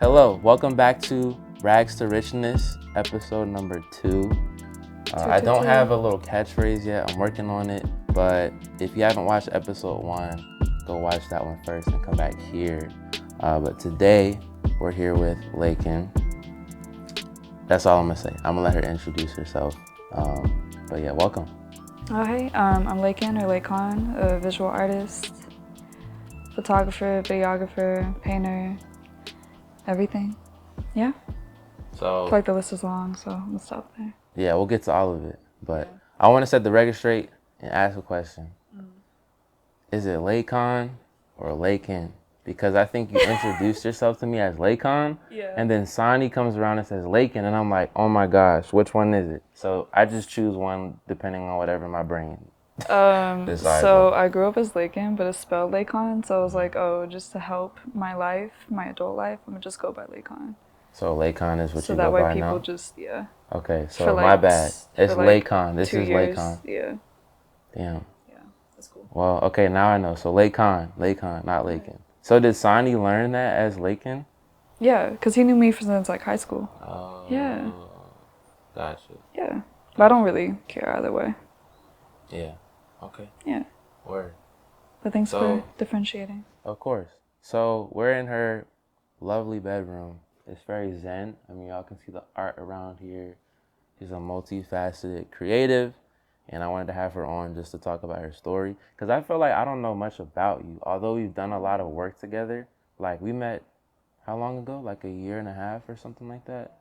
Hello, welcome back to Rags to Richness, episode number 2. I don't have a little catchphrase yet. I'm working on it. But if you haven't watched episode 1, go watch that one first and come back here. But today, we're here with Laykon. That's all I'm going to say. I'm going to let her introduce herself. But yeah, welcome. Oh, hey. I'm Laykon, or Laykon, a visual artist, photographer, videographer, painter, everything. Yeah. So I feel like the list is long, so I'm gonna stop there. Yeah, we'll get to all of it. But I want to set the record straight and ask a question. Is it Laykon or Laykon? Because I think you introduced yourself to me as Laykon, and then Sonny comes around and says Laykon, and I'm like, oh my gosh, which one is it? So I just choose one depending on whatever my brain decides. So I grew up as Laykon, but it's spelled Laykon, so I was like, oh, just to help my life, my adult life, I'm gonna just go by Laykon. So Laykon is what So you that go way by people now? just, Okay, so For like- my bad. It's for like Laykon. This 2 is years. Laykon. Yeah. Damn. Yeah, that's cool. Well, okay, now I know. So Laykon, not Laykon. So did Sonny learn that as Laykon? Yeah, because he knew me since like high school. Oh. Yeah. Gotcha. Yeah. But I don't really care either way. Yeah. Okay. Yeah. Word. But thanks So- for differentiating. Of course. So we're in her lovely bedroom. It's very zen. I mean, y'all can see the art around here. She's a multifaceted creative, and I wanted to have her on just to talk about her story, because I feel like I don't know much about you. Although we've done a lot of work together. Like, we met how long ago? Like a year and a half or something like that?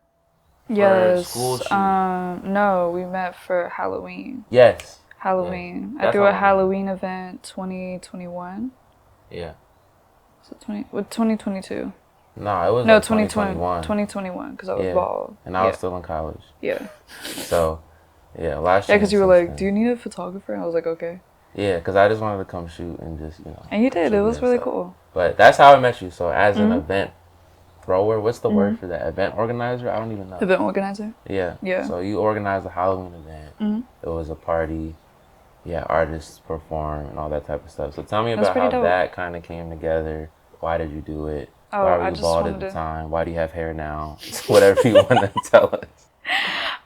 Yes. school shoot. No, we met for Halloween. Yes. Halloween. Yeah, I threw that's a how- Halloween event 2021. Yeah. So 2022. No, it was No, like 2020. 2021 because I was Yeah. bald. And I was still in college. Yeah. So, yeah, last Yeah, year. because you were like, "Do you need a photographer?" I was like, "Okay." Yeah, because I just wanted to come shoot and just, And you did. shoot It was and really stuff. cool. But that's how I met you. So as an event thrower, what's the word for that? Event organizer? I don't even know. Event organizer. Yeah. Yeah. So you organized a Halloween event. It was a party. Yeah, artists perform and all that type of stuff. So tell me That's about how pretty dope. that kind of came together. Why did you do it? Oh, Why were I you just bald at wanted the to- time? Why do you have hair now? Whatever you want to tell us.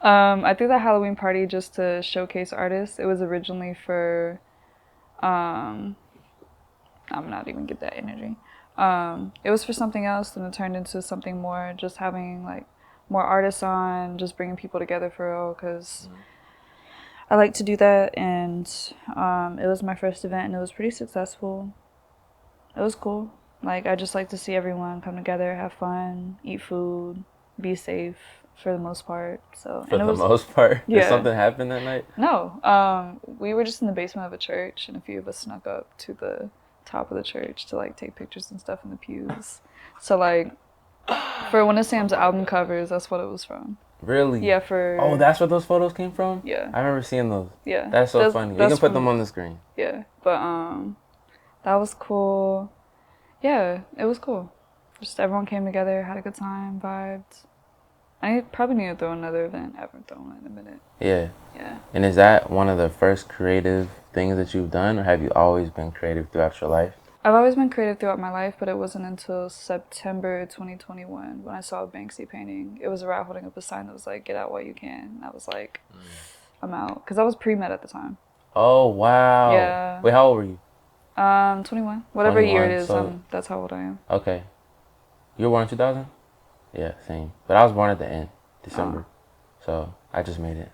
I threw that Halloween party just to showcase artists. It was originally for, I'm not even get that energy. It was for something else, then it turned into something more, just having like more artists on, just bringing people together for real, because I like to do that, and it was my first event, and it was pretty successful. It was cool. Like, I just like to see everyone come together, have fun, eat food, be safe for the most part. So For and it the was, most part. Did Yeah. something happen that night? No, we were just in the basement of a church, and a few of us snuck up to the top of the church to like take pictures and stuff in the pews. So like, for one of Sam's album covers, that's what it was from. Really? Yeah, for Oh, that's where those photos came from? yeah, I remember seeing those. yeah. That's so funny. You can put from- them on the screen. Yeah, but that was cool. Yeah, it was cool. Just everyone came together, had a good time, vibed. Probably need to throw another event. I haven't thrown one in a minute. Yeah. Yeah. And is that one of the first creative things that you've done, or have you always been creative throughout your life? I've always been creative throughout my life, but it wasn't until September 2021 when I saw a Banksy painting. It was a rat holding up a sign that was like, "Get out while you can." And I was like, I'm out. Because I was pre-med at the time. Oh, wow. Yeah. Wait, how old were you? 21. Whatever year 21, it is, so- that's how old I am. Okay. You were born in 2000? Yeah, same. But I was born at the end, December. So I just made it.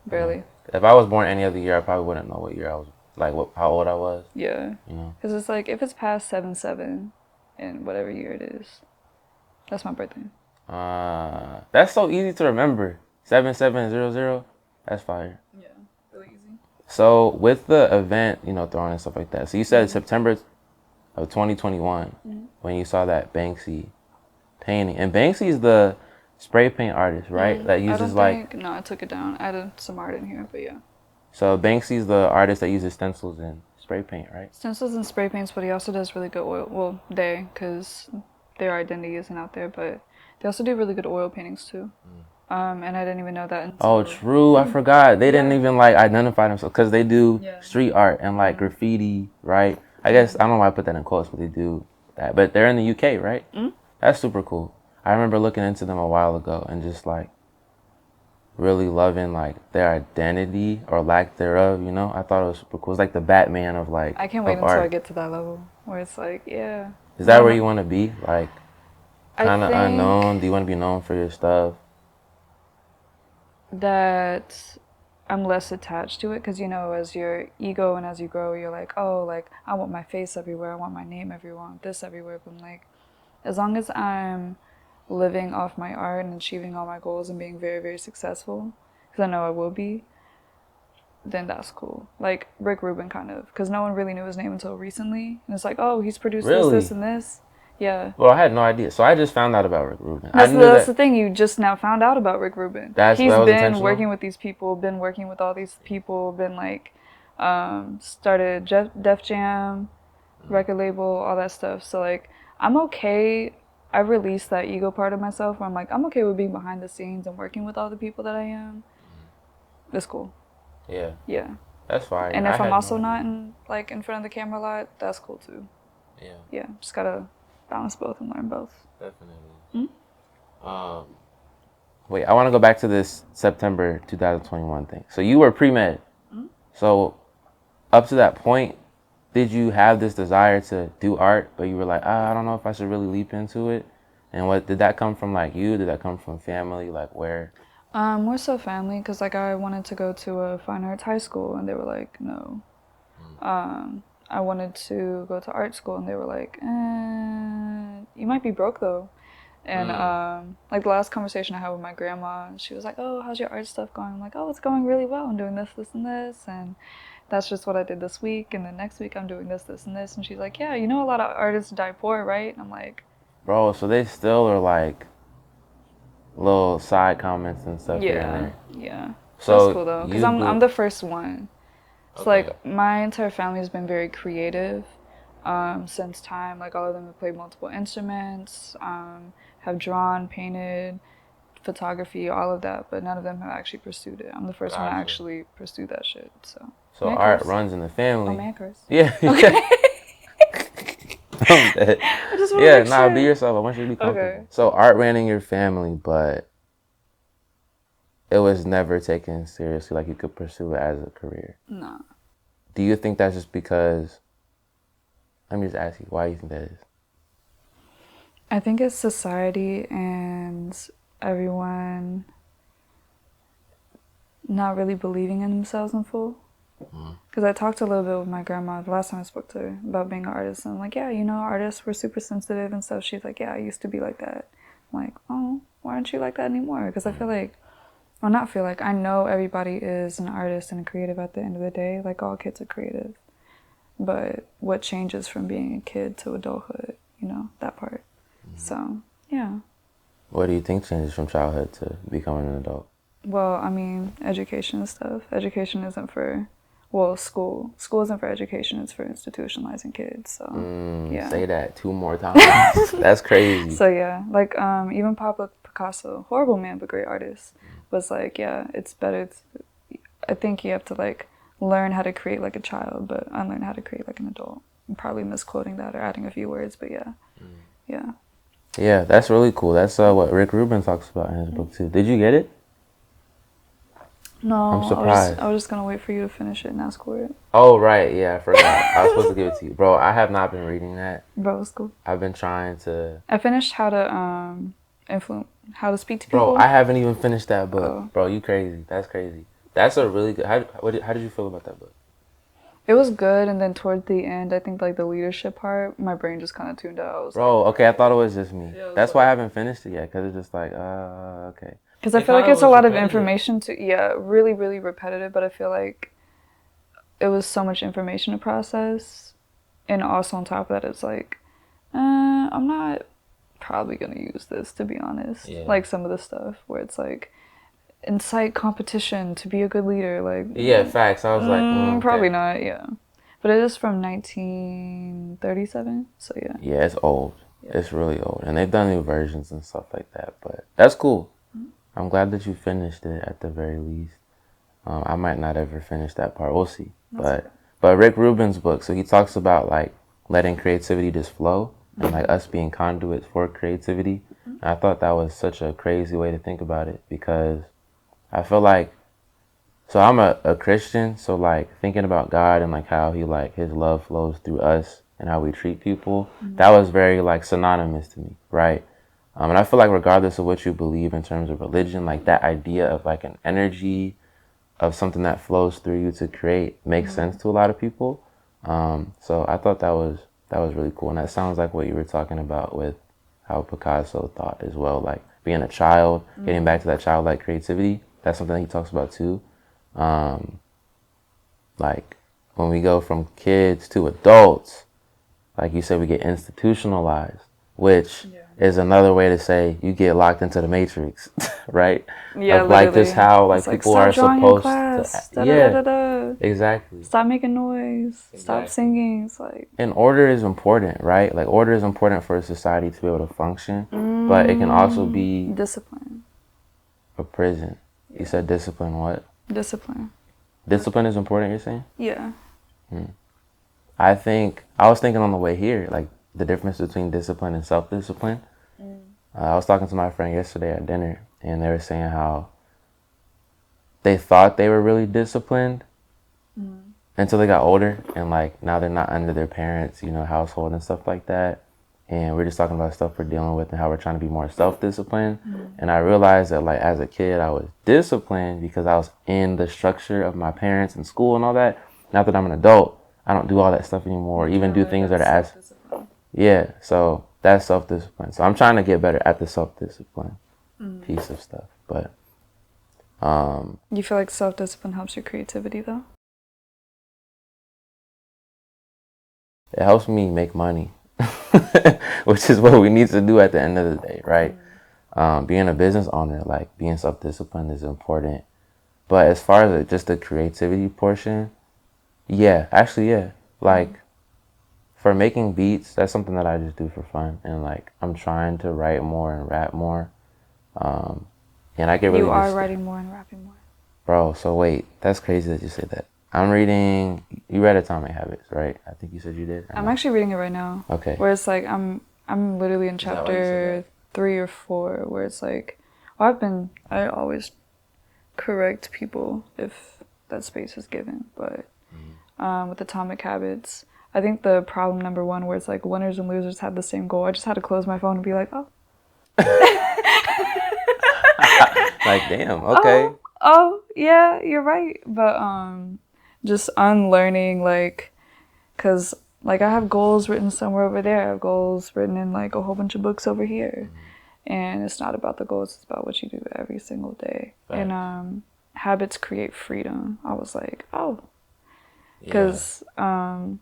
Barely. If I was born any other year, I probably wouldn't know what year I was, like how old I was, Yeah. you know? Because it's like, if it's past 7/7 in whatever year it is, that's my birthday. That's so easy to remember. 7700. That's fire. Yeah, really easy. So with the event, throwing and stuff like that. So you said September of 2021 when you saw that Banksy painting. And Banksy's the spray paint artist, right? That uses No, I took it down. I added some art in here, but yeah. So Banksy's the artist that uses stencils and spray paint, right? Stencils and spray paints, but he also does really good oil. Well, because their identity isn't out there, but they also do really good oil paintings too. And I didn't even know that until... Oh, true. I forgot. They didn't even identify themselves because they do street art and graffiti, right? I guess I don't know why I put that in quotes, but they do that. But they're in the UK, right? That's super cool. I remember looking into them a while ago and just like really loving like their identity or lack thereof, you know? I thought it was like the Batman of like I can't wait of until I art. get to that level where it's like, yeah. Is that where you want to be? Like I kind of think unknown? Do you want to be known for your stuff? that I'm less attached to it because, you know, as your ego and as you grow, you're like, oh, like, I want my face everywhere. I want my name everywhere. I want this everywhere. But I'm like, as long as I'm living off my art and achieving all my goals and being very, very successful, because I know I will be, then that's cool. Like Rick Rubin, kind of, because no one really knew his name until recently. And it's like, oh, he's produced this, Really? and this. Yeah. Well, I had no idea. So I just found out about Rick Rubin. I That's, knew that's that the thing. You just now found out about Rick Rubin. that He's was been intentional. working with these people, been working with all these people, been like, started Def Jam, record label, all that stuff. So like, I'm okay. I released that ego part of myself where I'm like, I'm okay with being behind the scenes and working with all the people that I am. It's cool. Yeah. Yeah. That's fine. And if I'm also not in front of the camera a lot, that's cool too. Yeah. Yeah. Just gotta balance both and learn both. Definitely. Wait, I want to go back to this September 2021 thing. So you were pre-med. So up to that point, did you have this desire to do art, but you were like, I don't know if I should really leap into it? And what did that come from? Like you? Did that come from family? Like where? More so family, because like I wanted to go to a fine arts high school, and they were like, no. I wanted to go to art school, and they were like, you might be broke though. And like the last conversation I had with my grandma, she was like, oh, how's your art stuff going? I'm like, oh, it's going really well. I'm doing this, this, and this, and that's just what I did this week. And then next week I'm doing this, this, and this. And she's like, yeah, you know a lot of artists die poor, right? And I'm like, Bro, so they still are like little side comments and stuff here and yeah, there. yeah. So That's cool though, because I'm the first one. So like my entire family has been very creative since time. Like all of them have played multiple instruments, have drawn, painted, photography, all of that, but none of them have actually pursued it. I'm the first one to actually pursue that shit. So art runs in the family. Oh man, curse. Yeah. Okay. I'm dead. I just Yeah, make sure. be yourself. I want you to be comfortable. Okay. So art ran in your family, but it was never taken seriously. Like you could pursue it as a career. No. Do you think that's just because? Let me just ask you, why do you think that is? I think it's society and everyone not really believing in themselves in full. Because I talked a little bit with my grandma the last time I spoke to her about being an artist. And I'm like, yeah, you know, artists were super sensitive and stuff. She's like, yeah, I used to be like that. I'm like, oh, why aren't you like that anymore? Because I feel like, well, not feel like, I know everybody is an artist and a creative at the end of the day. Like, all kids are creative. But what changes from being a kid to adulthood, you know, that part. So, yeah. What do you think changes from childhood to becoming an adult? Well, I mean, education and stuff. Education isn't for, well, school. School isn't for education, it's for institutionalizing kids. So, yeah. Say that 2 more times. That's crazy. So, yeah. Like, even Pablo Picasso, horrible man, but great artist, was like, yeah, it's better. I think you have to, like, learn how to create like a child, but unlearn how to create like an adult. I'm probably misquoting that or adding a few words, but yeah. Yeah. Yeah, that's really cool. That's what Rick Rubin talks about in his book too. Did you get it? No, I'm surprised. I was just gonna wait for you to finish it and ask for it. Oh, right. Yeah, I forgot. I was supposed to give it to you. Bro, I have not been reading that. Bro, it's cool. I've been trying to... I finished how to speak to people. Bro, I haven't even finished that book. Oh. Bro, you crazy. That's crazy. That's a really good... How did you feel about that book? It was good, and then toward the end, I think like the leadership part, my brain just kind of tuned out. Bro, okay, I thought it was just me. That's why I haven't finished it yet, because it's just like, okay. Because I feel like it's a lot of information to, really, really repetitive, but I feel like it was so much information to process. And also on top of that, it's like, I'm not probably going to use this, to be honest. Yeah. Like some of the stuff where it's like, incite competition to be a good leader. Like, yeah, facts. I was like, probably not, yeah. But it is from 1937, so yeah. Yeah, it's old. Yeah. It's really old. And they've done new versions and stuff like that, but that's cool. I'm glad that you finished it at the very least. I might not ever finish that part. We'll see. But Rick Rubin's book, so he talks about like letting creativity just flow. and like us being conduits for creativity. And I thought that was such a crazy way to think about it, because I feel like, so I'm a Christian, so like thinking about God and like how he like his love flows through us and how we treat people, that was very like synonymous to me, right? And I feel like regardless of what you believe in terms of religion, like that idea of like an energy of something that flows through you to create makes sense to a lot of people. So I thought that was really cool, and that sounds like what you were talking about with how Picasso thought as well, like being a child, getting back to that childlike creativity. That's something he talks about too. Like when we go from kids to adults, like you said, we get institutionalized, which is another way to say you get locked into the matrix, right? Yeah, of like just how like it's like, people stop are drawing in supposed class. to, yeah, Da. exactly. Stop making noise. Stop Exactly. singing. It's like, And order is important, right? Like order is important for a society to be able to function, but it can also be discipline. a prison. Yeah. You said discipline. What? Discipline. Discipline is important, you're saying? Yeah. I think I was thinking on the way here, like the difference between discipline and self-discipline. I was talking to my friend yesterday at dinner, and they were saying how they thought they were really disciplined until they got older, and like now they're not under their parents, you know, household and stuff like that. And we're just talking about stuff we're dealing with and how we're trying to be more self-disciplined. And I realized that like as a kid, I was disciplined because I was in the structure of my parents and school and all that. Now that I'm an adult, I don't do all that stuff anymore, even do things that are as, yeah, so that's self-discipline. So I'm trying to get better at the self-discipline piece of stuff. But You feel like self-discipline helps your creativity though? it helps me make money, which is what we need to do at the end of the day, right? Being a business owner, like being self-disciplined is important. But as far as just the creativity portion, yeah, actually, yeah. Like for making beats, that's something that I just do for fun. And like I'm trying to write more and rap more. And I get really You are writing more and rapping more. Bro, so wait, that's crazy that you said that. I'm reading, you read Atomic Habits, right? I think you said you did. I'm actually reading it right now. Okay. Where it's like I'm literally in chapter 3 or 4, where it's like, well, I always correct people if that space is given, but with Atomic Habits, I think the problem number 1, where it's like winners and losers have the same goal. I just had to close my phone and be like, oh. Like, damn, okay. Oh, yeah, you're right. But just unlearning, like, because like I have goals written somewhere over there. I have goals written in like a whole bunch of books over here. And it's not about the goals, it's about what you do every single day. Right. And habits create freedom. I was like, oh. Because I'm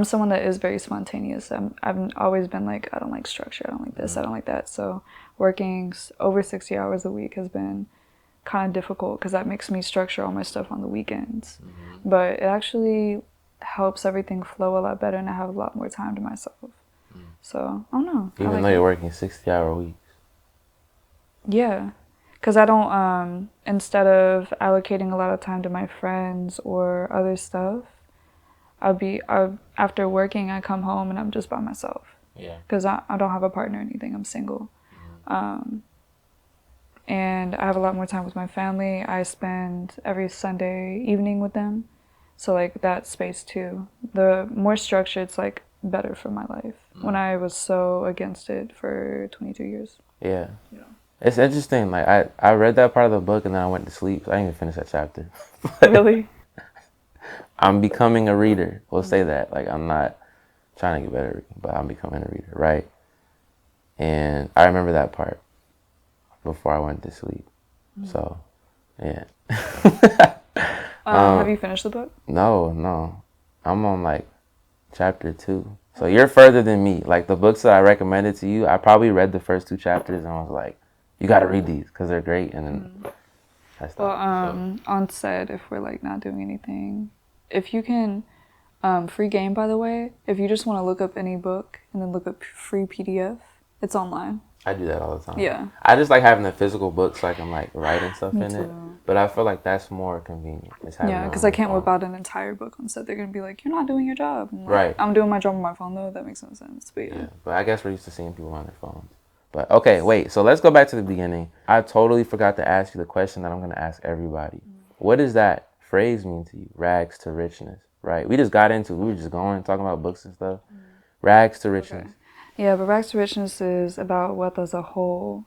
someone that is very spontaneous. I've always been like, I don't like structure. I don't like this. I don't like that. So working over 60 hours a week has been kind of difficult because that makes me structure all my stuff on the weekends. But it actually helps everything flow a lot better, and I have a lot more time to myself. So, I don't know. Even though you're working 60-hour weeks. Yeah. Because I don't, instead of allocating a lot of time to my friends or other stuff, after working, I come home and I'm just by myself. Yeah. Because I don't have a partner or anything. I'm single. And I have a lot more time with my family. I spend every Sunday evening with them. So, like, that space, too. The more structure, it's, like, better for my life. When I was so against it for 22 years. Yeah. It's interesting. Like, I read that part of the book and then I went to sleep. So I didn't even finish that chapter. Really? I'm becoming a reader. We'll say that. Like, I'm not trying to get better at reading, but I'm becoming a reader, right? And I remember that part before I went to sleep. So, yeah. Have you finished the book? No. I'm on, like, chapter 2. So you're further than me. Like, the books that I recommended to you, I probably read the first 2 chapters and I was like, you got to read these because they're great. And then I stopped. Well, on set, if we're, like, not doing anything, if you can, free game, by the way, if you just want to look up any book and then look up free PDF, it's online. I do that all the time. Yeah. I just like having the physical book so I can like write and stuff Me in it. too. But I feel like that's more convenient. Yeah, because I can't whip out an entire book on set. They're gonna be like, "You're not doing your job." I'm like, Right. I'm doing my job on my phone though. That makes no sense. But yeah. But I guess we're used to seeing people on their phones. But okay, wait. So let's go back to the beginning. I totally forgot to ask you the question that I'm gonna ask everybody. What does that phrase mean to you? Rags to richness, right? We just got into. We were just talking about books and stuff. Rags to richness. Okay. Yeah, but rags to richness is about wealth as a whole.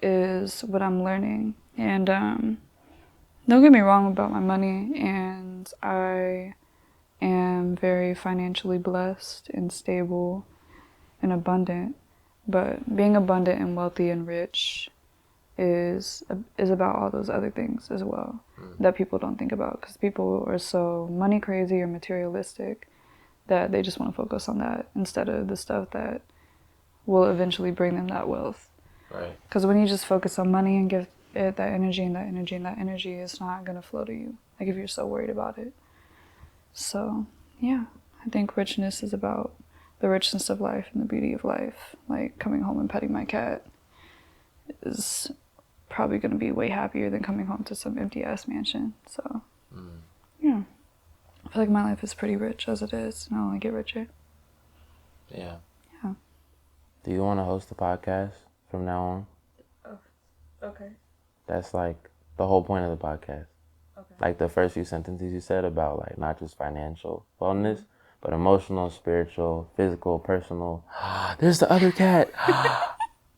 Is what I'm learning, and don't get me wrong about my money, and I am very financially blessed and stable and abundant. But being abundant and wealthy and rich is about all those other things as well that people don't think about, because people are so money crazy or materialistic that they just want to focus on that instead of the stuff that will eventually bring them that wealth. Right. Because when you just focus on money and give it that energy and that energy and that energy, it's not going to flow to you, like if you're so worried about it. So yeah, I think richness is about the richness of life and the beauty of life. Like coming home and petting my cat is probably going to be way happier than coming home to some empty ass mansion. So yeah, I feel like my life is pretty rich as it is, and I'll only get richer. Yeah. Yeah. Do you want to host a podcast from now on? Oh, okay. That's like the whole point of the podcast. Okay. Like the first few sentences you said about like not just financial wellness, but emotional, spiritual, physical, personal. There's the other cat.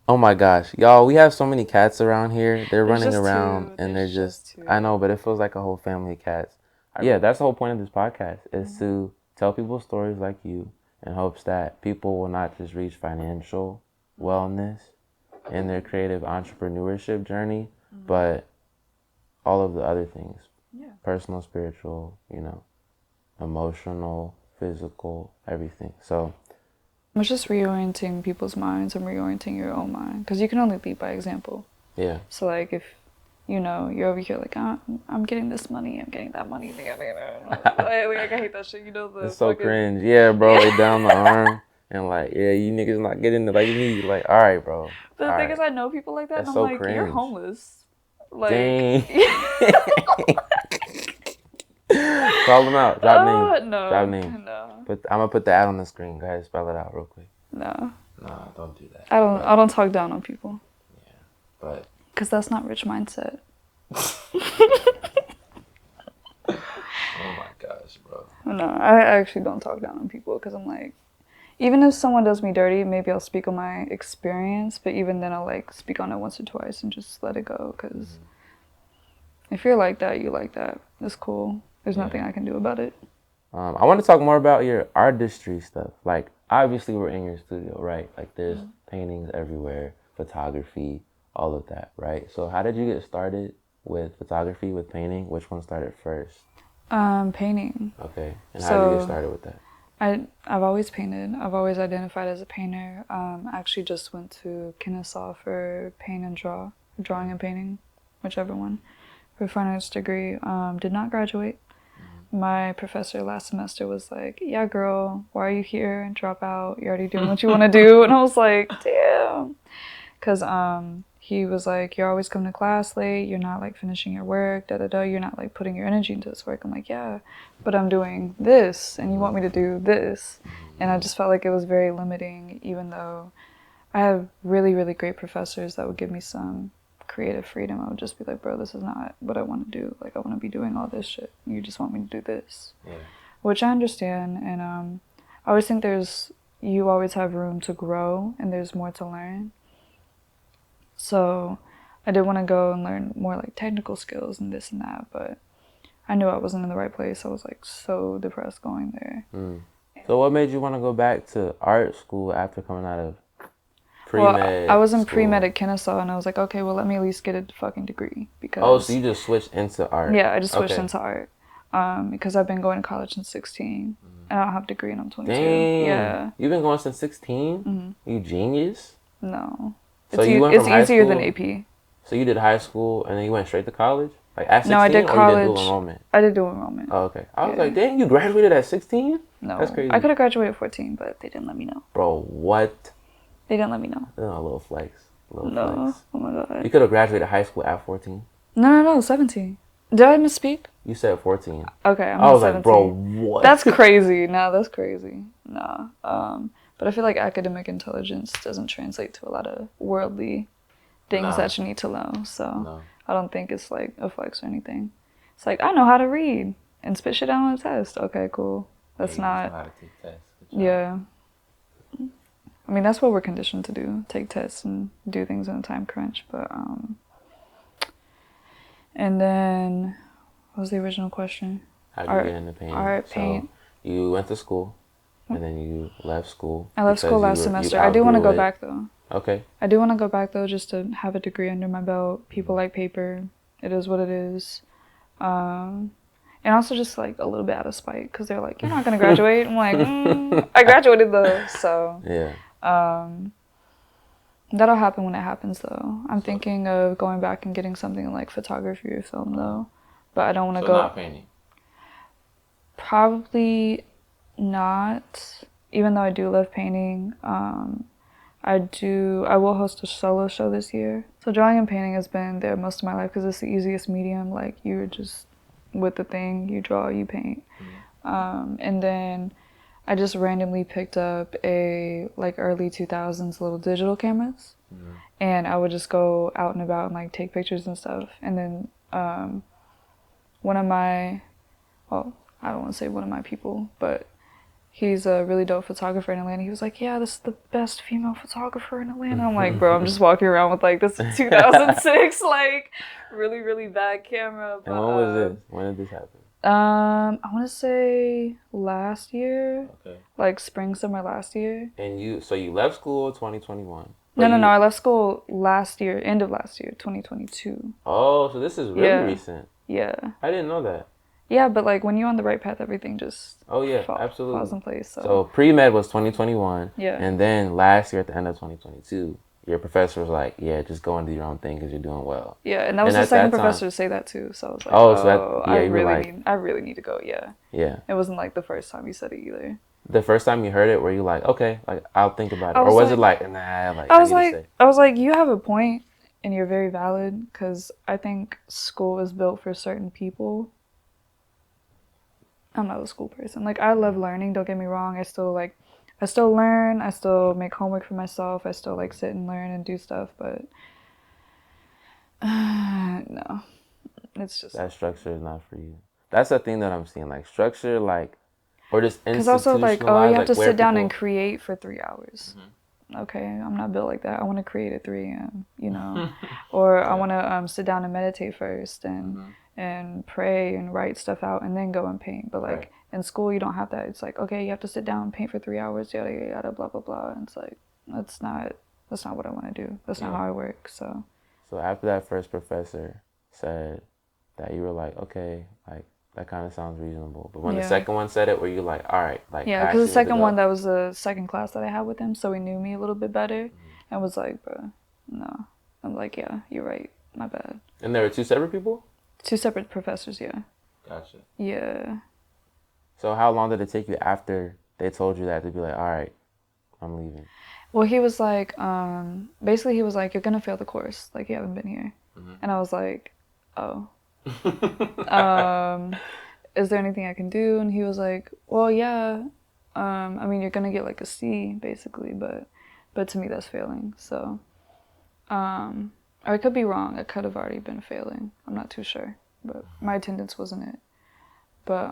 Oh my gosh. Y'all, we have so many cats around here. They're running around and they're just I know, but it feels like a whole family of cats. Yeah, that's the whole point of this podcast is to tell people stories like you in hopes that people will not just reach financial wellness in their creative entrepreneurship journey, but all of the other things. Yeah. Personal, spiritual, emotional, physical, everything. So it's just reorienting people's minds and reorienting your own mind, because you can only lead by example. Yeah. So like if you're over here like I'm getting this money, I'm getting that money, like, I hate that shit. It's so cringe. Yeah, bro. They down the arm and like, yeah, you niggas not getting it like me. Like, all right, bro. But the thing is, I know people like that, That's and I'm so like, cringe. You're homeless. Like, dang. Call them out. Drop name. No. Drop name. No. But I'm gonna put the ad on the screen. Go ahead, spell it out real quick. No. Nah, don't do that. I don't talk down on people. Yeah, but because that's not rich mindset. Oh my gosh, bro. No, I actually don't talk down on people, because I'm like, even if someone does me dirty, maybe I'll speak on my experience, but even then I'll like speak on it once or twice and just let it go, because if you're like that, you like that. It's cool. There's nothing I can do about it. I want to talk more about your artistry stuff. Like, obviously we're in your studio, right? Like there's paintings everywhere, photography, all of that, right? So how did you get started with photography, with painting? Which one started first? Painting. Okay. And how did you get started with that? I've always painted. I've always identified as a painter. I actually just went to Kennesaw for drawing and painting, whichever one, for a fine arts degree. Did not graduate. My professor last semester was like, yeah, girl, why are you here and drop out? You're already doing what you want to do. And I was like, damn. Because he was like, you're always coming to class late. You're not like finishing your work, da-da-da. You're not like putting your energy into this work. I'm like, yeah, but I'm doing this and you want me to do this. And I just felt like it was very limiting, even though I have really, really great professors that would give me some creative freedom. I would just be like, bro, this is not what I want to do. Like, I want to be doing all this shit. You just want me to do this. Yeah. Which I understand. And I always think you always have room to grow and there's more to learn. So I did want to go and learn more like technical skills and this and that, but I knew I wasn't in the right place. I was like so depressed going there. So what made you want to go back to art school after coming out of pre-med? Well, I was in pre-med at Kennesaw, and I was like, okay, well, let me at least get a fucking degree. Because oh, so you just switched into art? Yeah, I just switched into art. Because I've been going to college since 16, and I don't have a degree, and I'm 22. Dang. Yeah. You've been going since 16? You genius? No. So it's easier than AP. So you did high school and then you went straight to college? Like at 16? No, I did college. Or you did dual enrollment? I did dual enrollment. Oh, okay. I was like, dang, you graduated at 16? No. That's crazy. I could have graduated at 14, but they didn't let me know. Bro, what? They didn't let me know. No, a little flex. A little No. flex. Oh my god. You could have graduated high school at 14. No, 17. Did I misspeak? You said 14. Okay, I'm I not was 17. like, bro, what? That's crazy. No, that's crazy. No. But I feel like academic intelligence doesn't translate to a lot of worldly things that you need to know. So I don't think it's like a flex or anything. It's like, I know how to read and spit shit out on a test. Okay, cool. That's not. You know how to take tests. Yeah. I mean, that's what we're conditioned to do: take tests and do things in a time crunch. But and then, what was the original question? How do you get into painting? Art, paint. So you went to school, and then you left school. I left school last semester. I do want to go back though. Okay. I do want to go back though, just to have a degree under my belt. People like paper. It is what it is. And also just like a little bit out of spite, because they're like, you're not going to graduate. I'm like, I graduated though, so. Yeah. That'll happen when it happens though. I'm thinking of going back and getting something like photography or film though. But I don't want to go. Not painting? Probably not. Even though I do love painting. I will host a solo show this year. So drawing and painting has been there most of my life because it's the easiest medium. Like, you're just with the thing, you draw, you paint. And then I just randomly picked up a like early 2000s little digital cameras. And I would just go out and about and like take pictures and stuff. And then one of my, well, I don't want to say one of my people, but he's a really dope photographer in Atlanta. He was like, yeah, this is the best female photographer in Atlanta. I'm like, bro, I'm just walking around with like this 2006, like really, really bad camera. But, and when was this? When did this happen? I want to say last year. Okay. Like spring, summer last year. And you left school 2021. No, I left school last year, end of last year, 2022. Oh, so this is really recent. Yeah. I didn't know that. Yeah, but like when you're on the right path, everything just absolutely falls in place. So pre-med was 2021. Yeah. And then last year at the end of 2022, your professor was like, yeah, just go and do your own thing because you're doing well. Yeah, and that was the second professor to say that too. So I was like, I really need to go. Yeah. Yeah. It wasn't like the first time you said it either. The first time you heard it, were you like, okay, like I'll think about it, or was it like, nah, like I was like, you have a point, and you're very valid, because I think school is built for certain people. I'm not a school person. Like, I love learning, don't get me wrong. I still learn, I still make homework for myself, I still like sit and learn and do stuff, but no. It's just that structure is not for you. That's the thing that I'm seeing, like structure, like, or just because also like, oh, you have to sit down and create for 3 hours. Okay, I'm not built like that. I want to create at 3 a.m., you know, or I want to sit down and meditate first and pray and write stuff out and then go and paint. But like in school, you don't have that. It's like, okay, you have to sit down and paint for 3 hours, yada yada yada, blah blah blah. And it's like, that's not what I want to do. That's not how I work. So after that first professor said that, you were like, okay, like that kind of sounds reasonable. But when the second one said it, were you like, all right, like, yeah, because the second one, that was the second class that I had with him, so he knew me a little bit better, and was like, bro, no. I'm like, yeah, you're right, my bad. And there were 2 separate people? 2 separate professors, yeah. Gotcha. Yeah. So how long did it take you after they told you that to be like, all right, I'm leaving? Well, he was like, basically he was like, you're gonna fail the course, like you haven't been here. And I was like, oh. Is there anything I can do? And he was like, well, yeah. I mean, you're gonna get like a C basically, but to me that's failing. So, or I could be wrong. I could have already been failing. I'm not too sure, but my attendance wasn't it. But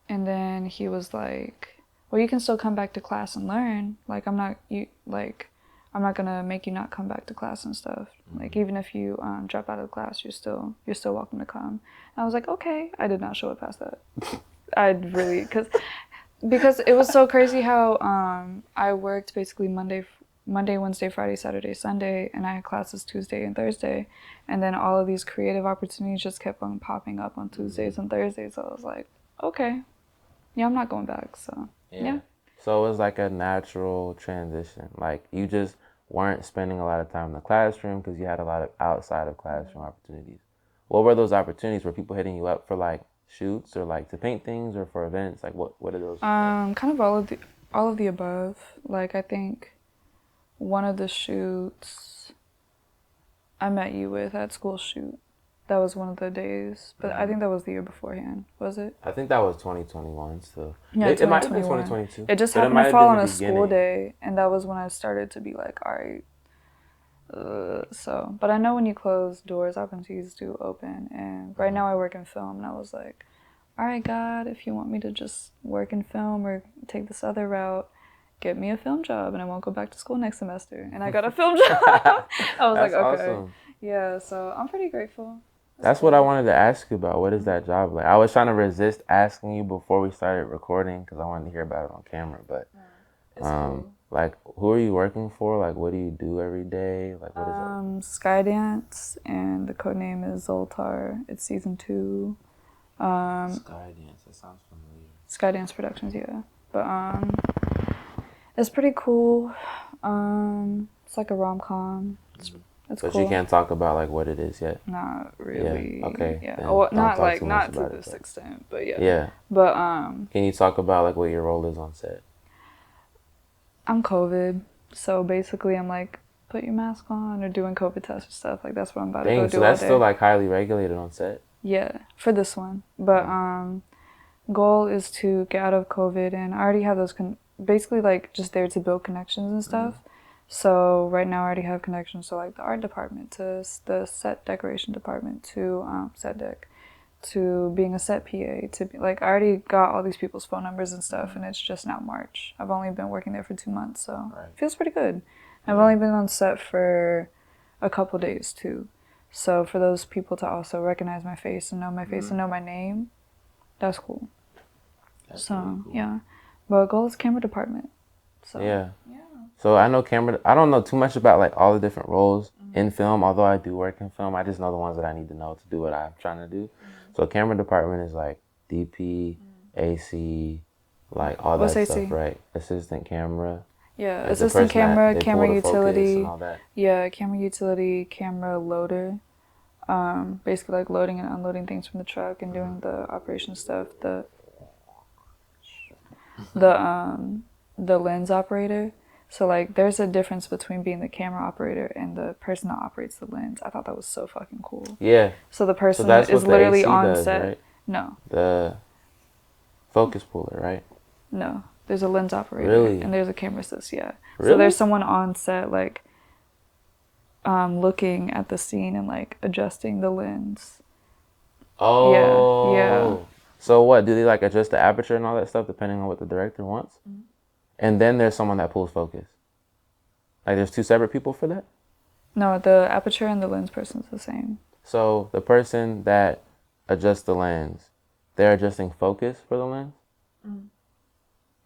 and then he was like, well, you can still come back to class and learn. Like, I'm not gonna make you not come back to class and stuff. Like, even if you drop out of class, you're still welcome to come. And I was like, okay. I did not show it past that. I'd really, because it was so crazy how I worked basically Monday, Wednesday, Friday, Saturday, Sunday, and I had classes Tuesday and Thursday, and then all of these creative opportunities just kept on popping up on Tuesdays and Thursdays. So I was like, okay, yeah, I'm not going back. So yeah. So it was like a natural transition. Like, you just weren't spending a lot of time in the classroom because you had a lot of outside of classroom opportunities. What were those opportunities? Were people hitting you up for like shoots or like to paint things or for events? Like what are those? Kind of all of all of the above. Like, I think one of the shoots I met you with at school shoot, that was one of the days. But I think that was the year beforehand, was it? I think that was 2021 still. Yeah, It might have been 2021. 2022. It just but happened might to have fall been on the a school beginning. day, and that was when I started to be like, all right. But I know when you close doors, opportunities do open. And right now I work in film, and I was like, all right, God, if you want me to just work in film or take this other route, get me a film job, and I won't go back to school next semester. And I got a film job. I was That's like, okay. awesome. Yeah, so I'm pretty grateful. That's cool. what I wanted to ask you about. What is that job like? I was trying to resist asking you before we started recording because I wanted to hear about it on camera. But It's cool. like, who are you working for? Like, what do you do every day? Like, what is it? Skydance, and the code name is Zoltar. It's season 2. Skydance. That sounds familiar. Skydance Productions, yeah. But it's pretty cool. It's like a rom-com. It's But cool. you can't talk about like what it is yet. Not really. Yeah. Okay. Yeah. Then Oh, don't not talk like too much not to about this it, extent, but yeah. Yeah. But Can you talk about like what your role is on set? I'm COVID, so basically I'm like, put your mask on or doing COVID tests or stuff. Like that's what I'm about to go do so that's all day. still like highly regulated on set. Yeah, for this one. But goal is to get out of COVID, and I already have those basically like just there to build connections and stuff. So right now I already have connections to like the art department, to the set decoration department, to set deck, to being a set PA, to be, like I already got all these people's phone numbers and stuff, and it's just now March. I've only been working there for 2 months, so it feels pretty good. I've only been on set for a couple days too. So for those people to also recognize my face and know my face and know my name, that's cool. That's so really cool. Yeah, but goal is camera department. So yeah. So I know camera. I don't know too much about like all the different roles in film. Although I do work in film, I just know the ones that I need to know to do what I'm trying to do. So camera department is like DP, AC, like all What's that AC? Stuff, right? Assistant camera. Yeah, like assistant camera, camera utility. And all that. Yeah, camera utility, camera loader. Basically like loading and unloading things from the truck and doing the operation stuff. The lens operator. So like there's a difference between being the camera operator and the person that operates the lens. I thought that was so fucking cool. Yeah. So the person is literally on set. Right? No. The focus puller, right? No. There's a lens operator. Really? And there's a camera assist, yeah. Really? So there's someone on set like looking at the scene and like adjusting the lens. Oh. Yeah. So what, do they like adjust the aperture and all that stuff depending on what the director wants? And then there's someone that pulls focus. Like there's 2 separate people for that? No, the aperture and the lens person's the same. So the person that adjusts the lens, they're adjusting focus for the lens?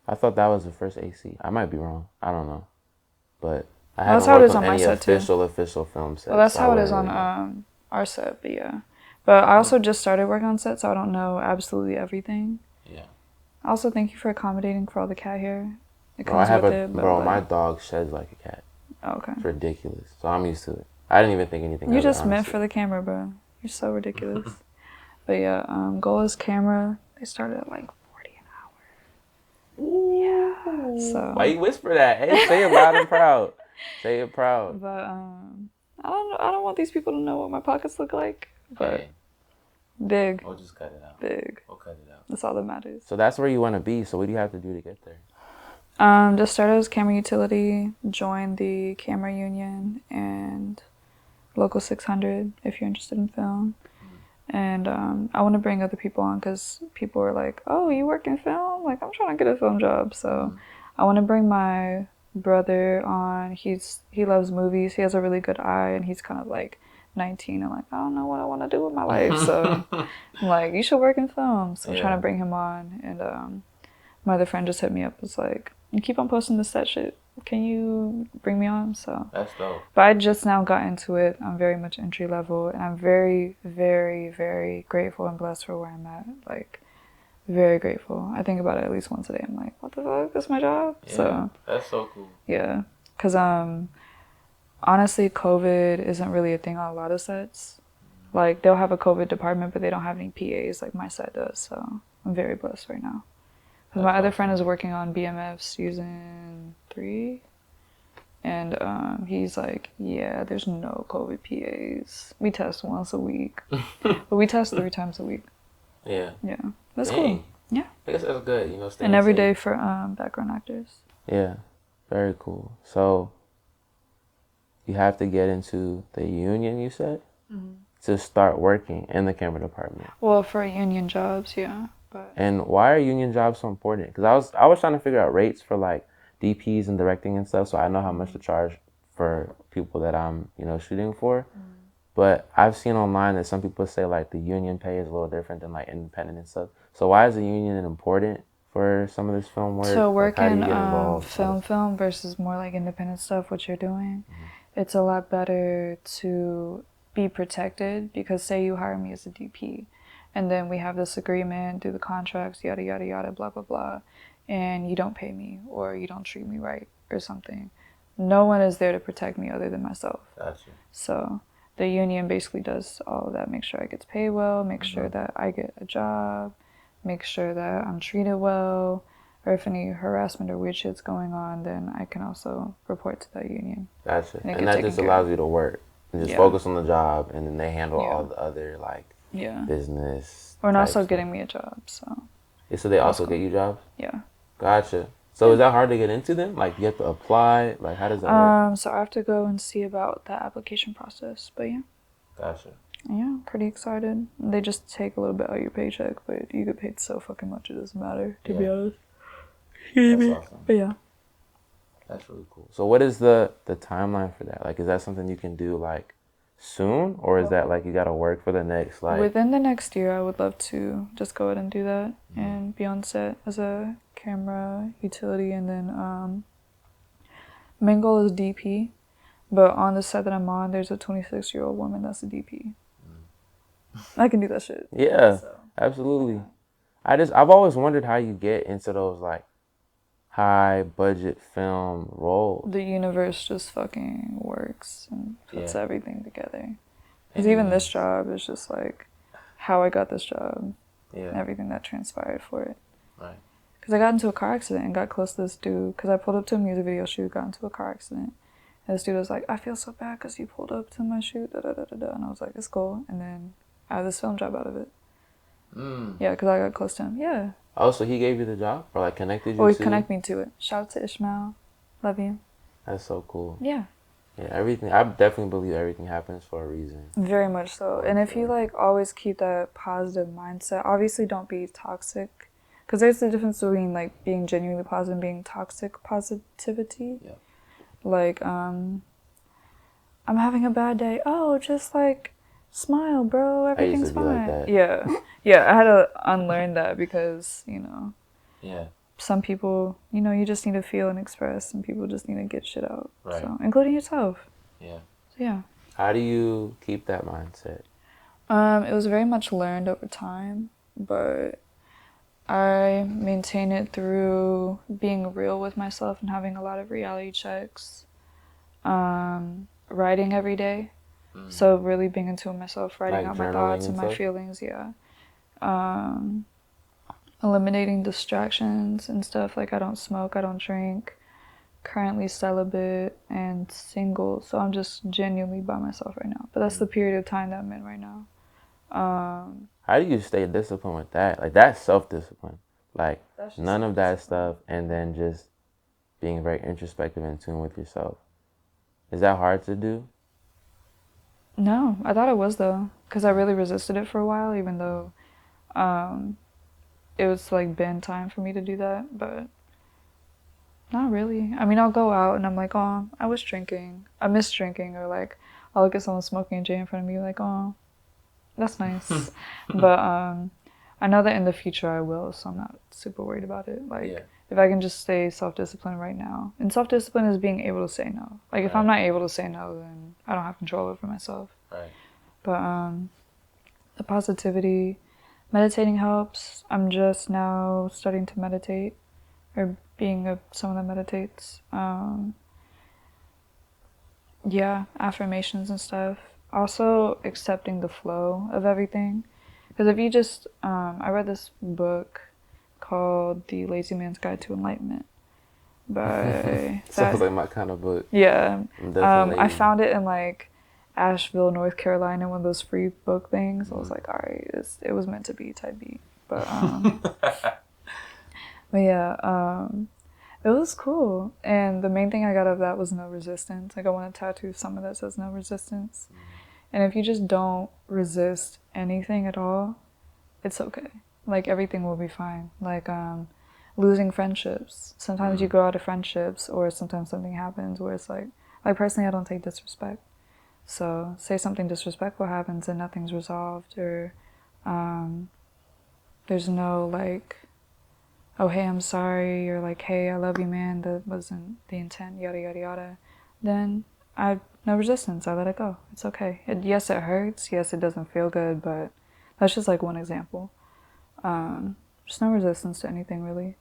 I thought that was the first AC. I might be wrong. I don't know. But I haven't worked on any official film set. Well, that's how it is on our set, but yeah. But I also just started working on set, so I don't know absolutely everything. Yeah. Also, thank you for accommodating for all the cat hair. My dog sheds like a cat. Oh, okay. It's ridiculous. So I'm used to it. I didn't even think anything of it. You just meant for the camera, bro. You're so ridiculous. But yeah, goal is camera. They started at like 40 an hour. Ooh. Yeah. So. Why you whisper that? Hey, say it loud and proud. Say it proud. But I don't want these people to know what my pockets look like. But big. We'll just cut it out. Big. We'll cut it out. That's all that matters. So that's where you want to be. So what do you have to do to get there? Just started as camera utility, joined the camera union and local 600 if you're interested in film. And I want to bring other people on because people are like, oh, you work in film? Like, I'm trying to get a film job. So I want to bring my brother on. He loves movies. He has a really good eye, and he's kind of like 19 and like, I don't know what I want to do with my life. So I'm like, you should work in film. So I'm trying to bring him on. And my other friend just hit me up. Was like, you keep on posting the set shit. Can you bring me on? So that's dope. But I just now got into it. I'm very much entry level, and I'm very, very, very grateful and blessed for where I'm at. Like, very grateful. I think about it at least once a day. I'm like, what the fuck? That's my job. Yeah, so that's so cool. Yeah, because honestly, COVID isn't really a thing on a lot of sets. Like, they'll have a COVID department, but they don't have any PAs like my set does. So I'm very blessed right now. Because my other friend is working on BMF season 3. And he's like, yeah, there's no COVID PAs. We test once a week. But we test 3 times a week. Yeah. Yeah. That's Dang. cool. Yeah. I guess that's good, you know, staying And every safe. day for background actors. Yeah. Very cool. So you have to get into the union, you said? To start working in the camera department. Well, for union jobs, yeah. But And why are union jobs so important? Because I was trying to figure out rates for like DPs and directing and stuff, so I know how much to charge for people that I'm, you know, shooting for. But I've seen online that some people say like the union pay is a little different than like independent and stuff. So why is the union important for some of this film work? to Like, work how do in you get involved? film versus more like independent stuff, what you're doing, it's a lot better to be protected because say you hire me as a DP and then we have this agreement, do the contracts, yada, yada, yada, blah, blah, blah, and you don't pay me or you don't treat me right or something. No one is there to protect me other than myself. Gotcha. So the union basically does all of that, make sure I get paid well, make sure that I get a job, make sure that I'm treated well, or if any harassment or weird shit's going on, then I can also report to that union. Gotcha. And And that just allows you to work and just focus on the job, and then they handle all the other like business. Or also stuff. getting me a job, so. Yeah, so they also get you jobs? Yeah. Gotcha. So is that hard to get into them? Like you have to apply? Like how does that work? So I have to go and see about the application process, but yeah. Gotcha. Yeah, pretty excited. They just take a little bit out of your paycheck, but you get paid so fucking much it doesn't matter, to be honest. That's awesome. But yeah. That's really cool. So what is the timeline for that? Like is that something you can do like soon, or is that like you gotta work for the next like Within the next year I would love to just go ahead and do that and be on set as a camera utility, and then main goal is DP, but on the set that I'm on there's a 26-year-old woman that's a DP. I can do that shit. Yeah, absolutely. I've always wondered how you get into those like high budget film roles. The universe just fucking works and puts everything together. Because even this job is just like how I got this job and everything that transpired for it. Right. Because I got into a car accident and got close to this dude. Because I pulled up to a music video shoot, got into a car accident. And this dude was like, I feel so bad because you pulled up to my shoot, da da da da da. And I was like, it's cool. And then I had this film job out of it. Yeah, because I got close to him. Yeah. Oh, so he gave you the job or like connected you Or he to connected me to it. Shout out to Ishmael. Love you. That's so cool. Yeah. Yeah, everything. I definitely believe everything happens for a reason. Very much so. And if you like always keep that positive mindset, obviously don't be toxic. Because there's a difference between like being genuinely positive and being toxic positivity. Yeah. Like, I'm having a bad day. Oh, just like smile, bro. Everything's fine. Like that. Yeah. Yeah, I had to unlearn that because, you know. Yeah. Some people, you know, you just need to feel and express. Some people just need to get shit out. Right. So, including yourself. Yeah. So, yeah. How do you keep that mindset? It was very much learned over time, but I maintain it through being real with myself and having a lot of reality checks. Writing every day. So really being into myself, writing Like out my thoughts and my feelings, eliminating distractions and stuff. Like I don't smoke, I don't drink. Currently celibate and single, so I'm just genuinely by myself right now. But that's the period of time that I'm in right now. How do you stay disciplined with that? Like that's self-discipline. Like none of that stuff, and then just being very introspective and in tune with yourself. Is that hard to do? No, I thought it was though, because I really resisted it for a while, even though it was like been time for me to do that, but not really. I mean, I'll go out and I'm like, oh, I was drinking. I miss drinking, or like I'll look at someone smoking a J in front of me like, oh, that's nice. But I know that in the future I will, so I'm not super worried about it. Like if I can just stay self-disciplined right now. And self-discipline is being able to say no. Like if I'm not able to say no, then I don't have control over myself. Right. But the positivity, meditating helps. I'm just now starting to meditate, or being someone that meditates. Affirmations and stuff. Also accepting the flow of everything. Because if you just, I read this book called The Lazy Man's Guide to Enlightenment. By Sounds like my kind of book. Yeah. I'm definitely I found it in like Asheville, North Carolina, one of those free book things. I was like, all right, it was meant to be type beat. But but yeah, it was cool. And the main thing I got out of that was no resistance. Like I want to tattoo something that says no resistance. And if you just don't resist anything at all, it's okay. Like everything will be fine. Like losing friendships. Sometimes you go out of friendships, or sometimes something happens where it's like personally I don't take disrespect. So say something disrespectful happens and nothing's resolved, or there's no like, oh hey I'm sorry, or like hey I love you man, that wasn't the intent, yada yada yada, then no resistance, I let it go. It's okay. Yes it hurts, yes it doesn't feel good, but that's just like one example. Just no resistance to anything really.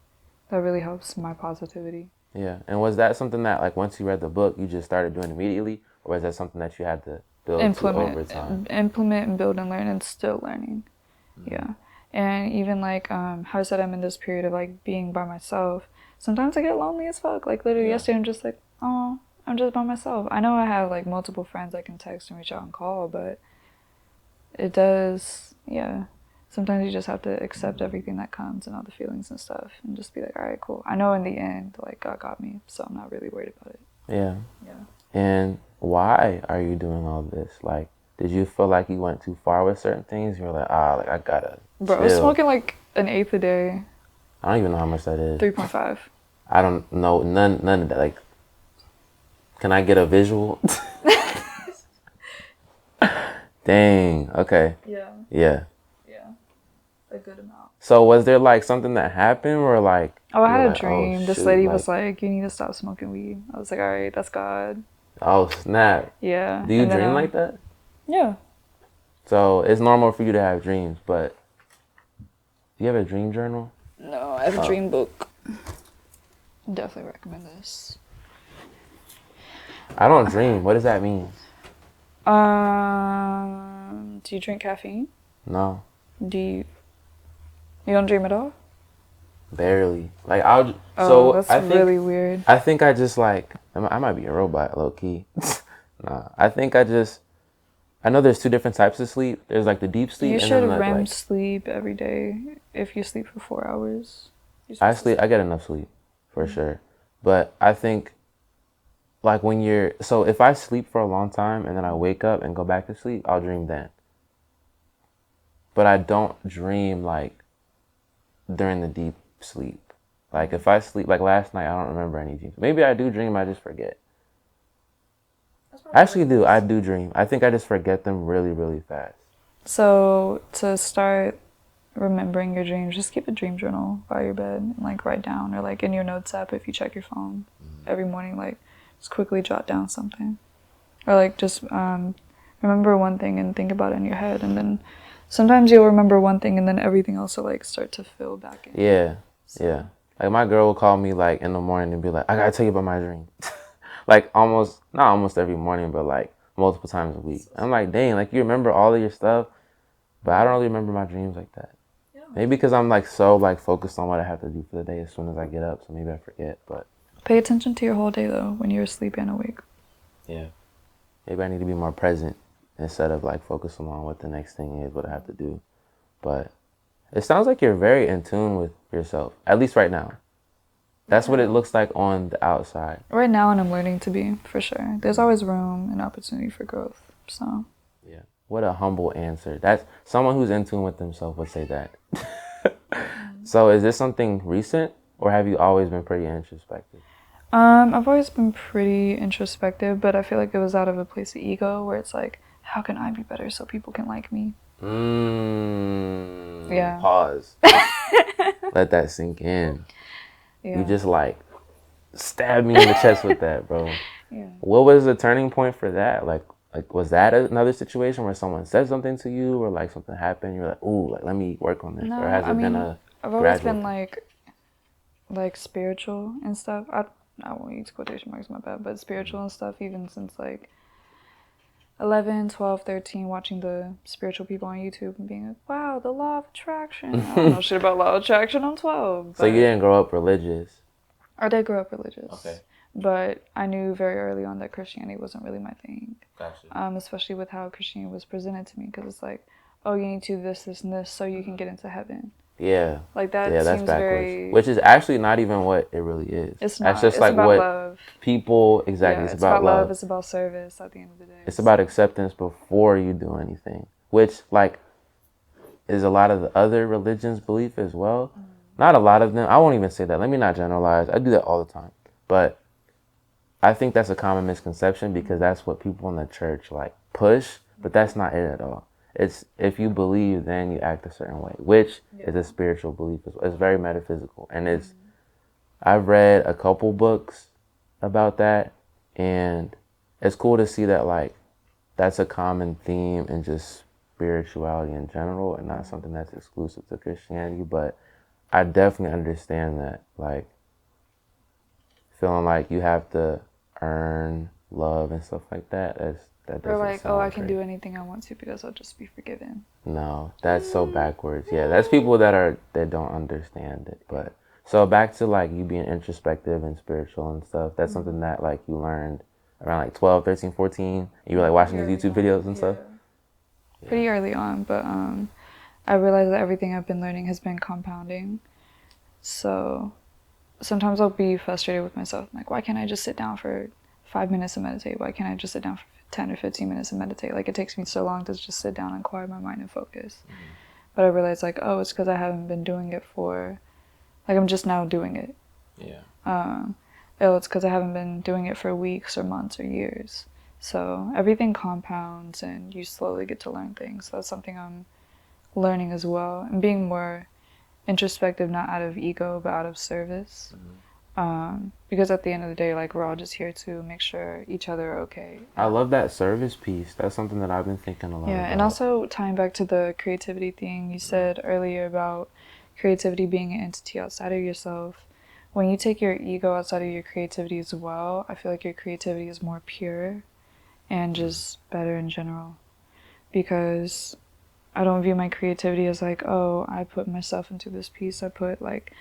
That really helps my positivity. Yeah. And was that something that, like, once you read the book, you just started doing immediately? Or was that something that you had to build to over time? Implement and build and learn, and still learning. Yeah. And even like how I said, I'm in this period of like being by myself. Sometimes I get lonely as fuck. Like literally yesterday I'm just like, oh, I'm just by myself. I know I have like multiple friends I can text and reach out and call, but it does, sometimes you just have to accept everything that comes and all the feelings and stuff, and just be like, all right, cool. I know in the end, like, God got me, so I'm not really worried about it. Yeah. Yeah. And why are you doing all this? Like, did you feel like you went too far with certain things? You were like, like, I gotta Bro, chill. I was smoking like an eighth a day. I don't even know how much that is. 3.5. I don't know none of that. Like, can I get a visual? Dang. Okay. Yeah. Yeah. Yeah. A good amount. So was there like something that happened where like? Oh, I you were had a like, dream. oh, This shoot, lady like, was like, you need to stop smoking weed. I was like, all right, that's God. oh snap. Yeah. Do you And then, dream like that? Yeah. So it's normal for you to have dreams, but do you have a dream journal? No, I have a dream book. Definitely recommend this. I don't dream. What does that mean? Do you drink caffeine? No, You don't dream at all? barely. Like That's I think really weird. I think I just like I might be a robot, low key. Nah, I think I know there's two different types of sleep. There's like the deep sleep. You and should then REM like sleep every day. If you sleep for 4 hours, I get enough sleep for sure, but I think like if I sleep for a long time and then I wake up and go back to sleep, I'll dream then. But I don't dream like during the deep sleep. Like if I sleep, like last night, I don't remember any dreams. Maybe I do dream, I just forget. I actually do. I do dream. I think I just forget them really, really fast. So to start remembering your dreams, just keep a dream journal by your bed and like write down, or like in your notes app if you check your phone every morning, like just quickly jot down something, or like just remember one thing and think about it in your head, and then sometimes you'll remember one thing and then everything else will like start to fill back in. Yeah, yeah. Like my girl will call me like in the morning and be like, I gotta tell you about my dream. Like not almost every morning, but like multiple times a week. I'm like, dang, like you remember all of your stuff, but I don't really remember my dreams like that. Yeah. Maybe because I'm like so like focused on what I have to do for the day as soon as I get up, so maybe I forget. But pay attention to your whole day though when you're asleep and awake. Yeah. Maybe I need to be more present instead of like focusing on what the next thing is, what I have to do. But it sounds like you're very in tune with yourself, at least right now. That's what it looks like on the outside. Right now, and I'm learning to be, for sure. There's always room and opportunity for growth, so. Yeah. What a humble answer. That's someone who's in tune with themselves would say that. So is this something recent, or have you always been pretty introspective? I've always been pretty introspective, but I feel like it was out of a place of ego where it's like, how can I be better so people can like me? Yeah. Pause. Let that sink in. Yeah. You just like stabbed me in the chest with that, bro. Yeah. What was the turning point for that? Like was that another situation where someone said something to you, or like something happened? You're like, ooh, like let me work on this. No, or has it been a? I've always been like spiritual and stuff. I won't use quotation marks, my bad, but spiritual and stuff even since like 11, 12, 13, watching the spiritual people on YouTube and being like, wow, the law of attraction. I don't know shit about law of attraction. I'm 12. So you didn't grow up religious? I did grow up religious. Okay. But I knew very early on that Christianity wasn't really my thing. Gotcha. Especially with how Christianity was presented to me, because it's like, oh, you need to do this, this, and this so you can get into heaven. Yeah. Like that Yeah, that's seems backwards. very... Which is actually not even what it really is. It's not. That's just it's like about what love. people... Exactly. Yeah, it's about love. It's about service at the end of the day. It's about acceptance before you do anything. Which, like, is a lot of the other religions' belief as well. Not a lot of them. I won't even say that. Let me not generalize. I do that all the time. But I think that's a common misconception because that's what people in the church like push, but that's not it at all. It's if you believe, then you act a certain way, which is a spiritual belief. It's very metaphysical, and I've read a couple books about that, and it's cool to see that like that's a common theme in just spirituality in general, and not something that's exclusive to Christianity. But I definitely understand that, like feeling like you have to earn love and stuff like that. That doesn't Or like, sound I can great. do anything I want to because I'll just be forgiven. No, that's so backwards. Yeah, that's people that don't understand it. But so back to like you being introspective and spiritual and stuff. That's something that like you learned around like 12, 13, 14. And you were like watching these YouTube videos and stuff. Yeah. Pretty early on, but I realized that everything I've been learning has been compounding. So sometimes I'll be frustrated with myself. I'm like, why can't I just sit down for 5 minutes and meditate? Why can't I just sit down for 10 or 15 minutes and meditate? Like, it takes me so long to just sit down and quiet my mind and focus. But I realized, like, oh, it's because I haven't been doing it for, like, I'm just now doing it. Yeah. It's because I haven't been doing it for weeks or months or years. So everything compounds and you slowly get to learn things. So that's something I'm learning as well. And being more introspective, not out of ego, but out of service. Because at the end of the day, like, we're all just here to make sure each other are okay. I love that service piece. That's something that I've been thinking a lot about. And also tying back to the creativity thing you said earlier about creativity being an entity outside of yourself. When you take your ego outside of your creativity as well, I feel like your creativity is more pure and just better in general. Because I don't view my creativity as like, oh, I put myself into this piece. I put like,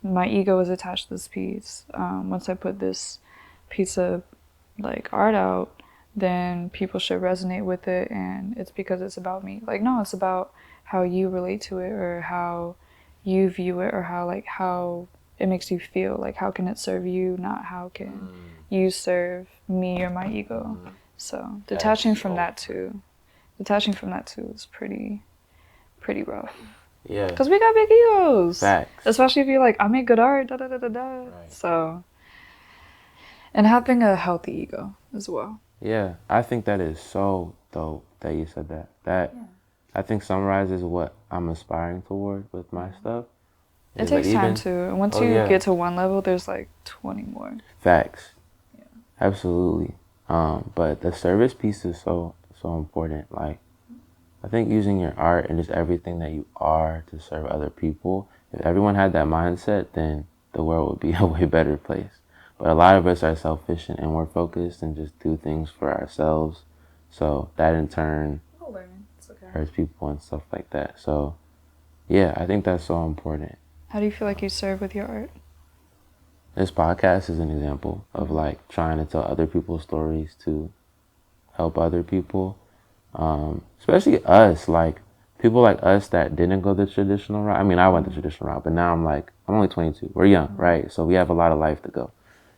my ego is attached to this piece. Once I put this piece of like art out, then people should resonate with it, and it's because it's about me. Like, no, it's about how you relate to it, or how you view it, or how it makes you feel. Like, how can it serve you, not how can you serve me or my ego. So detaching from that too is pretty rough. Yeah. Because we got big egos. Facts. Especially if you're like, I make good art, da da da da da. Right. So, and having a healthy ego as well. Yeah, I think that is so dope that you said that. That I think summarizes what I'm aspiring toward with my stuff. It takes time too. And once you get to one level, there's like 20 more. Facts. Yeah. Absolutely. But the service piece is so important. Like, I think using your art and just everything that you are to serve other people, if everyone had that mindset, then the world would be a way better place. But a lot of us are selfish and we're focused and just do things for ourselves. So that in turn hurts people and stuff like that. So yeah, I think that's so important. How do you feel like you serve with your art? This podcast is an example of like trying to tell other people's stories to help other people. Especially us, like people like us that didn't go the traditional route. I mean, I went the traditional route, but now I'm only 22. We're young, right? So we have a lot of life to go.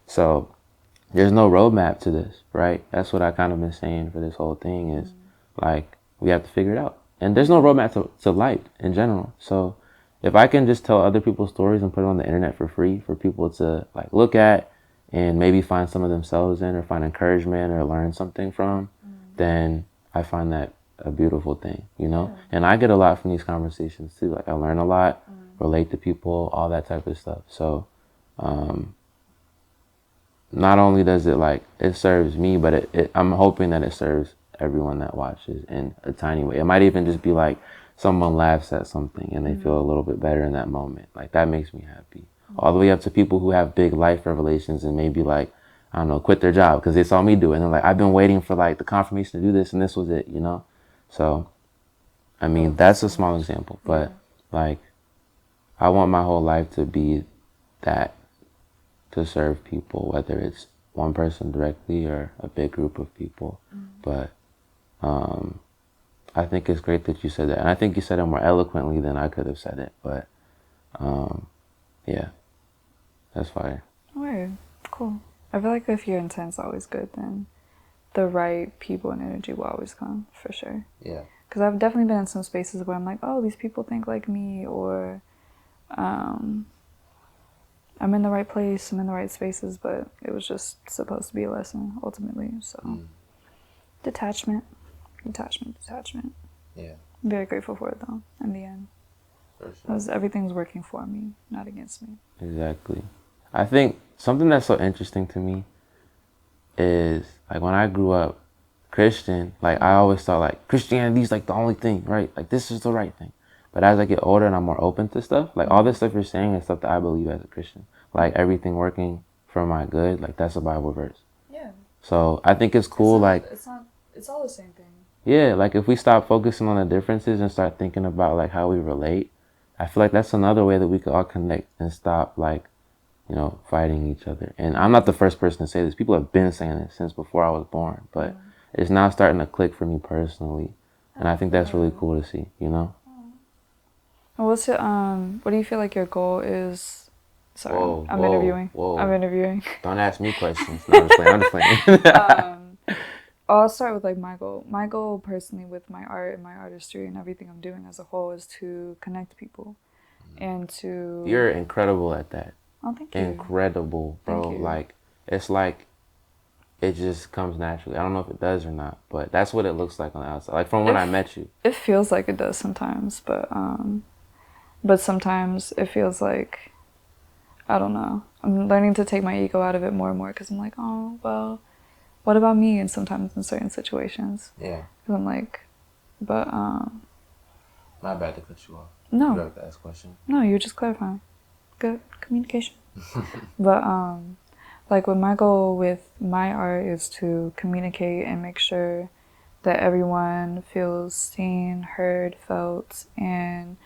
So there's no roadmap to this, right? That's what I kind of been saying for this whole thing is like, we have to figure it out. And there's no roadmap to life in general. So if I can just tell other people's stories and put it on the internet for free for people to like look at and maybe find some of themselves in or find encouragement or learn something from, then I find that a beautiful thing, you know? Yeah. And I get a lot from these conversations too. Like I learn a lot, relate to people, all that type of stuff. So not only does it like, it serves me, but I'm hoping that it serves everyone that watches in a tiny way. It might even just be like someone laughs at something and they feel a little bit better in that moment. Like that makes me happy. All the way up to people who have big life revelations and maybe like, I don't know, quit their job because they saw me do it. And they're like, I've been waiting for like the confirmation to do this, and this was it, you know? So, I mean, that's a small example, but like, I want my whole life to be that, to serve people, whether it's one person directly or a big group of people. But I think it's great that you said that. And I think you said it more eloquently than I could have said it. But yeah, that's fire. Word. Cool. I feel like if your intent's always good, then the right people and energy will always come, for sure. Yeah. Because I've definitely been in some spaces where I'm like, oh, these people think like me, or I'm in the right place, I'm in the right spaces, but it was just supposed to be a lesson, ultimately. So, detachment. Yeah. I'm very grateful for it, though, in the end. For sure. Because everything's working for me, not against me. Exactly. I think something that's so interesting to me is, like, when I grew up Christian, like, I always thought, like, Christianity is, like, the only thing, right? Like, this is the right thing. But as I get older and I'm more open to stuff, like, all this stuff you're saying is stuff that I believe as a Christian. Like, everything working for my good, like, that's a Bible verse. Yeah. So I think it's cool, It's all the same thing. Yeah, like, if we stop focusing on the differences and start thinking about, like, how we relate, I feel like that's another way that we could all connect and stop, like, you know, fighting each other. And I'm not the first person to say this. People have been saying this since before I was born, but it's now starting to click for me personally. And I think that's really cool to see, you know? What's it, what do you feel like your goal is? Sorry, I'm whoa, interviewing. whoa. I'm interviewing. Don't ask me questions. No, I'm just playing. I'll start with like my goal. My goal personally with my art and my artistry and everything I'm doing as a whole is to connect people and to... You're incredible at that. Oh, thank you. Incredible, bro. Thank you. Like, it's like it just comes naturally. I don't know if it does or not, but that's what it looks like on the outside. Like, from when I met you. It feels like it does sometimes, but sometimes it feels like, I don't know. I'm learning to take my ego out of it more and more because I'm like, oh, well, what about me? And sometimes in certain situations. Yeah. Because I'm like, but, My bad to cut you off. No. You have to ask a question. No, you're just clarifying. Good communication. But, like, what my goal with my art is to communicate and make sure that everyone feels seen, heard, felt, and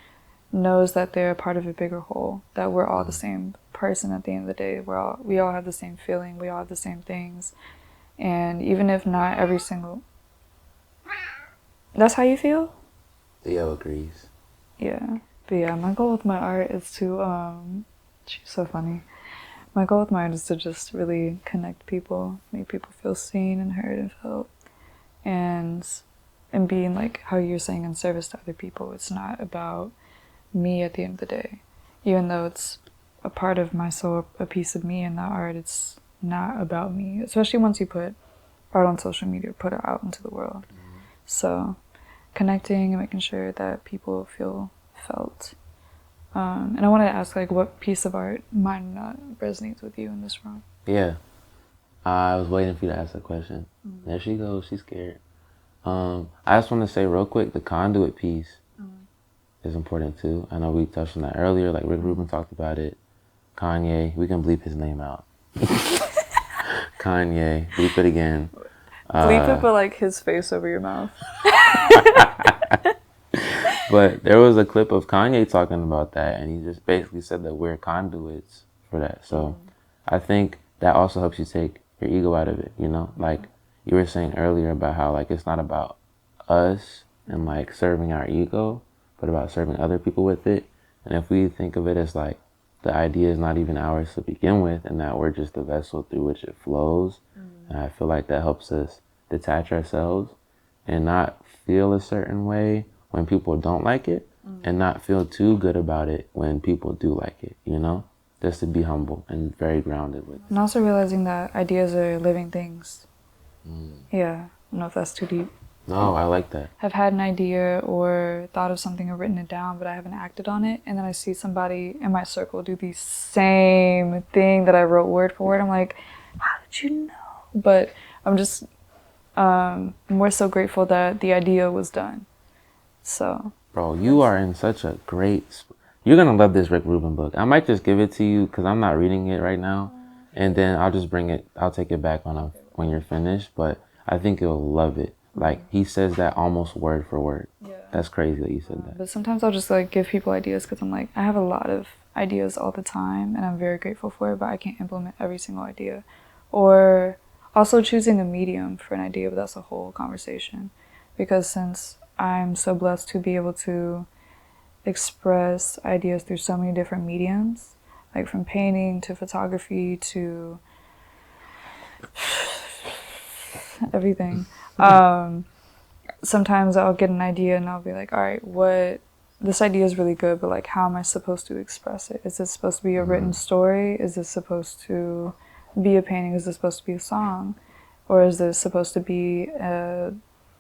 knows that they're a part of a bigger whole, that we're all the same person at the end of the day. We all have the same feeling, we all have the same things. And even if not every single... That's how you feel? Theo agrees. Yeah. But yeah, my goal with my art is to, she's so funny. My goal with my art is to just really connect people, make people feel seen and heard and felt. And being, like, how you're saying, in service to other people. It's not about me at the end of the day. Even though it's a part of my soul, a piece of me in that art, it's not about me. Especially once you put art on social media, put it out into the world. So connecting and making sure that people feel felt. And I wanted to ask, like, what piece of art might not resonates with you in this room? Yeah. I was waiting for you to ask that question. There she goes. She's scared. I just want to say real quick, the conduit piece is important too. I know we touched on that earlier. Like, Rick Rubin talked about it. Kanye, we can bleep his name out. Kanye, bleep it again. Bleep it, but like his face over your mouth. But there was a clip of Kanye talking about that, and he just basically said that we're conduits for that. So I think that also helps you take your ego out of it, you know? Like you were saying earlier about how, like, it's not about us and, like, serving our ego, but about serving other people with it. And if we think of it as, like, the idea is not even ours to begin with, and that we're just the vessel through which it flows, and I feel like that helps us detach ourselves and not feel a certain way when people don't like it, and not feel too good about it when people do like it, you know? Just to be humble and very grounded with it. And also realizing that ideas are living things. Yeah, I don't know if that's too deep. No, I like that. I've had an idea or thought of something or written it down, but I haven't acted on it. And then I see somebody in my circle do the same thing that I wrote word for word. I'm like, how did you know? But I'm just more so grateful that the idea was done. So. Bro, you are in such a great... You're going to love this Rick Rubin book. I might just give it to you because I'm not reading it right now. and then I'll take it back when you're finished, but I think you'll love it. Like, he says that almost word for word. Yeah. That's crazy that you said that. But sometimes I'll just like give people ideas because I'm like, I have a lot of ideas all the time and I'm very grateful for it, but I can't implement every single idea. Or also choosing a medium for an idea, but that's a whole conversation. Because since I'm so blessed to be able to express ideas through so many different mediums, like from painting to photography to everything. Sometimes I'll get an idea and I'll be like, all right, this idea is really good, but like, how am I supposed to express it? Is this supposed to be a written story? Is this supposed to be a painting? Is this supposed to be a song? Or is this supposed to be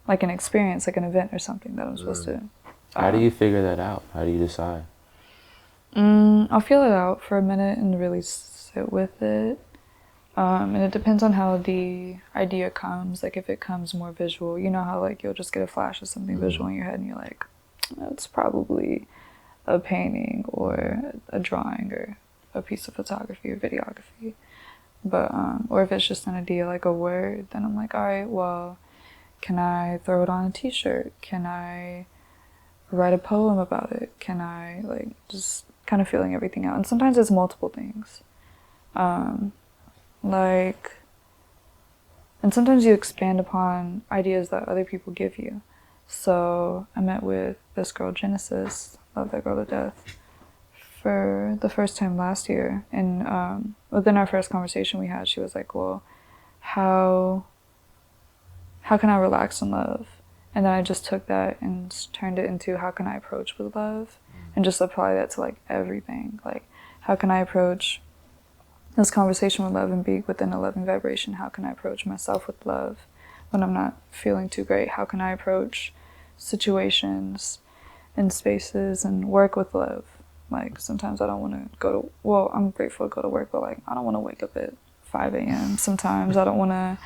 like an experience, like an event or something that I'm supposed to... How do you figure that out? How do you decide? I'll feel it out for a minute and really sit with it. And it depends on how the idea comes. Like, if it comes more visual, you know how like you'll just get a flash of something visual in your head and you're like, it's probably a painting or a drawing or a piece of photography or videography. But or if it's just an idea, like a word, then I'm like, all right, well, can I throw it on a t-shirt? Can I write a poem about it? Can I, like, just kind of feeling everything out? And sometimes it's multiple things. And sometimes you expand upon ideas that other people give you. So I met with this girl, Richness, love that girl to death, for the first time last year. And within our first conversation we had, she was like, well, how can I relax in love? And then I just took that and turned it into how can I approach with love, and just apply that to like everything. Like, how can I approach this conversation with love and be within a loving vibration? How can I approach myself with love when I'm not feeling too great? How can I approach situations and spaces and work with love? Like, sometimes I don't want to I'm grateful to go to work, but like, I don't want to wake up at 5 a.m. Sometimes I don't want to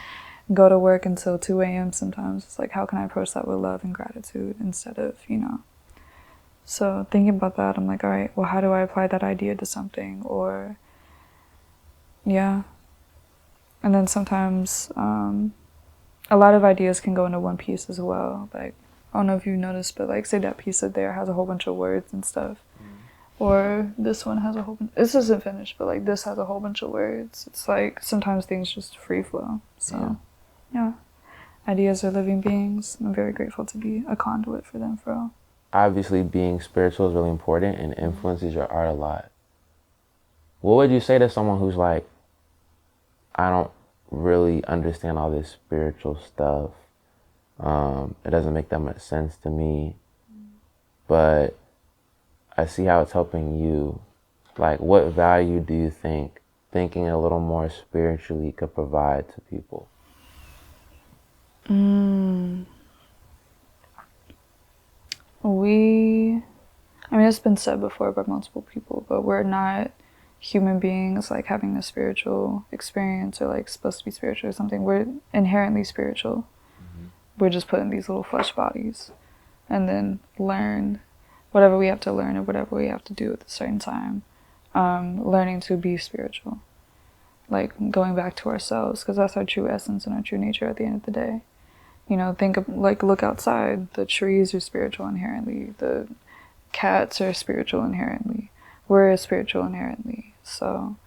go to work until 2 a.m. Sometimes it's like, how can I approach that with love and gratitude instead of, So thinking about that, I'm like, all right, well, how do I apply that idea to something? Or, yeah. And then sometimes a lot of ideas can go into one piece as well. Like, I don't know if you noticed, but like, say that piece up there has a whole bunch of words and stuff. Or this one has a whole bunch, this isn't finished, but like this has a whole bunch of words. It's like, sometimes things just free flow. So, yeah. Ideas are living beings. I'm very grateful to be a conduit for them, for all. Obviously, being spiritual is really important and influences your art a lot. What would you say to someone who's like, I don't really understand all this spiritual stuff. It doesn't make that much sense to me, but I see how it's helping you. Like, what value do you think thinking a little more spiritually could provide to people? It's been said before by multiple people, but we're not human beings like having a spiritual experience or like supposed to be spiritual or something. We're inherently spiritual. We're just put in these little flesh bodies and then learn whatever we have to learn or whatever we have to do at a certain time. Learning to be spiritual, like going back to ourselves, because that's our true essence and our true nature at the end of the day. Think of, like, look outside. The trees are spiritual inherently. The cats are spiritual inherently. We're spiritual inherently. So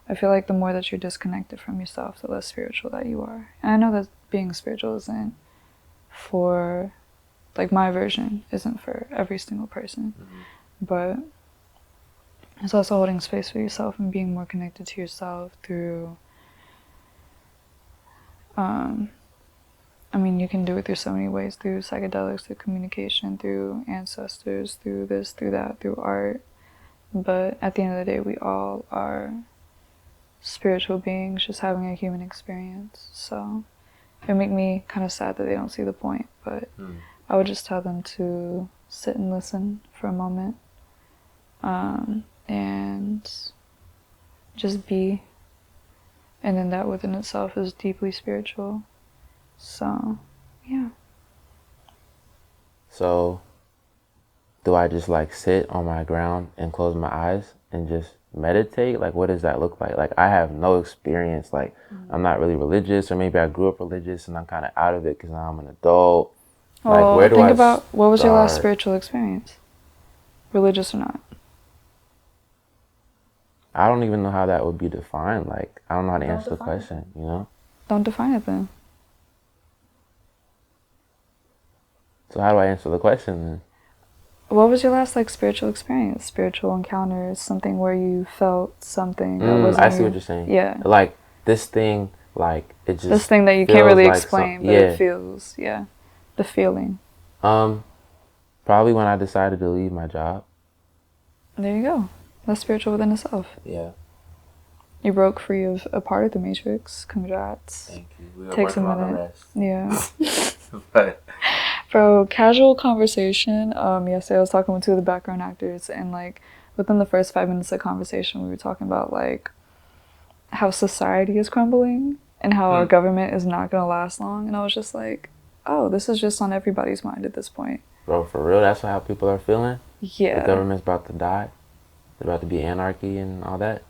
I feel like the more that you're disconnected from yourself, the less spiritual that you are. And I know that being spiritual isn't for, like, my version isn't for every single person. But it's also holding space for yourself and being more connected to yourself through, you can do it through so many ways, through psychedelics, through communication, through ancestors, through this, through that, through art. But at the end of the day, we all are spiritual beings just having a human experience. So it make me kind of sad that they don't see the point, but I would just tell them to sit and listen for a moment, and just be. And then that within itself is deeply spiritual. So, yeah. So, do I just like sit on my ground and close my eyes and just meditate, like what does that look like? Like I have no experience. Like I'm not really religious, or maybe I grew up religious and I'm kind of out of it because now I'm an adult. Like Well, where do think I about what was your last start? spiritual experience, religious or not. I don't even know how that would be defined. Like I don't know how to Don't answer the define it. question. You know. Don't define it then. So how do I answer the question then? What was your last like spiritual experience, spiritual encounters, something where you felt something that wasn't I see you? what you're saying. Yeah. Like this thing, like it just. This thing that you can't feels really like explain, some- but yeah. it feels, yeah, the feeling. Probably when I decided to leave my job. There you go. That's spiritual within itself. Yeah. You broke free of a part of the matrix. Congrats. Thank you. We were Takes a working on the minute. rest. Yeah. But Bro, casual conversation. Yesterday I was talking with two of the background actors, and like within the first 5 minutes of conversation, we were talking about like how society is crumbling and how our government is not gonna last long. And I was just like, oh, this is just on everybody's mind at this point. bro, for real, that's how people are feeling. Yeah. The government's about to die. There's about to be anarchy and all that.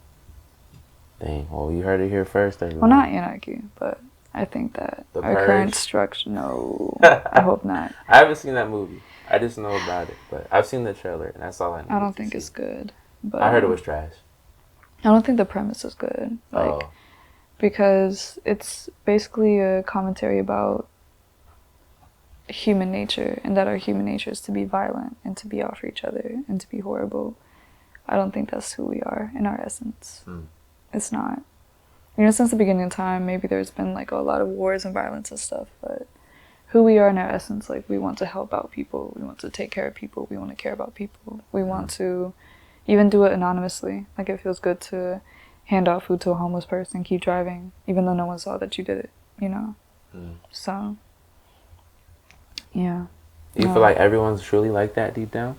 Dang. Well, you heard it here first, everyone. Well, not anarchy, but I think that The our Purge. current structure. No, I hope not. I haven't seen that movie. I just know about it, but I've seen the trailer, and that's all I know. I don't think it's good. But I heard it was trash. I don't think the premise is good. Like, because it's basically a commentary about human nature, and that our human nature is to be violent and to be out for each other and to be horrible. I don't think that's who we are in our essence. It's not. You know, since the beginning of time, maybe there's been like a lot of wars and violence and stuff, but who we are in our essence, like we want to help out people, we want to take care of people, we want to care about people, we want to even do it anonymously. Like it feels good to hand out food to a homeless person, keep driving, even though no one saw that you did it, you know? So, yeah. Do you feel like everyone's truly like that deep down?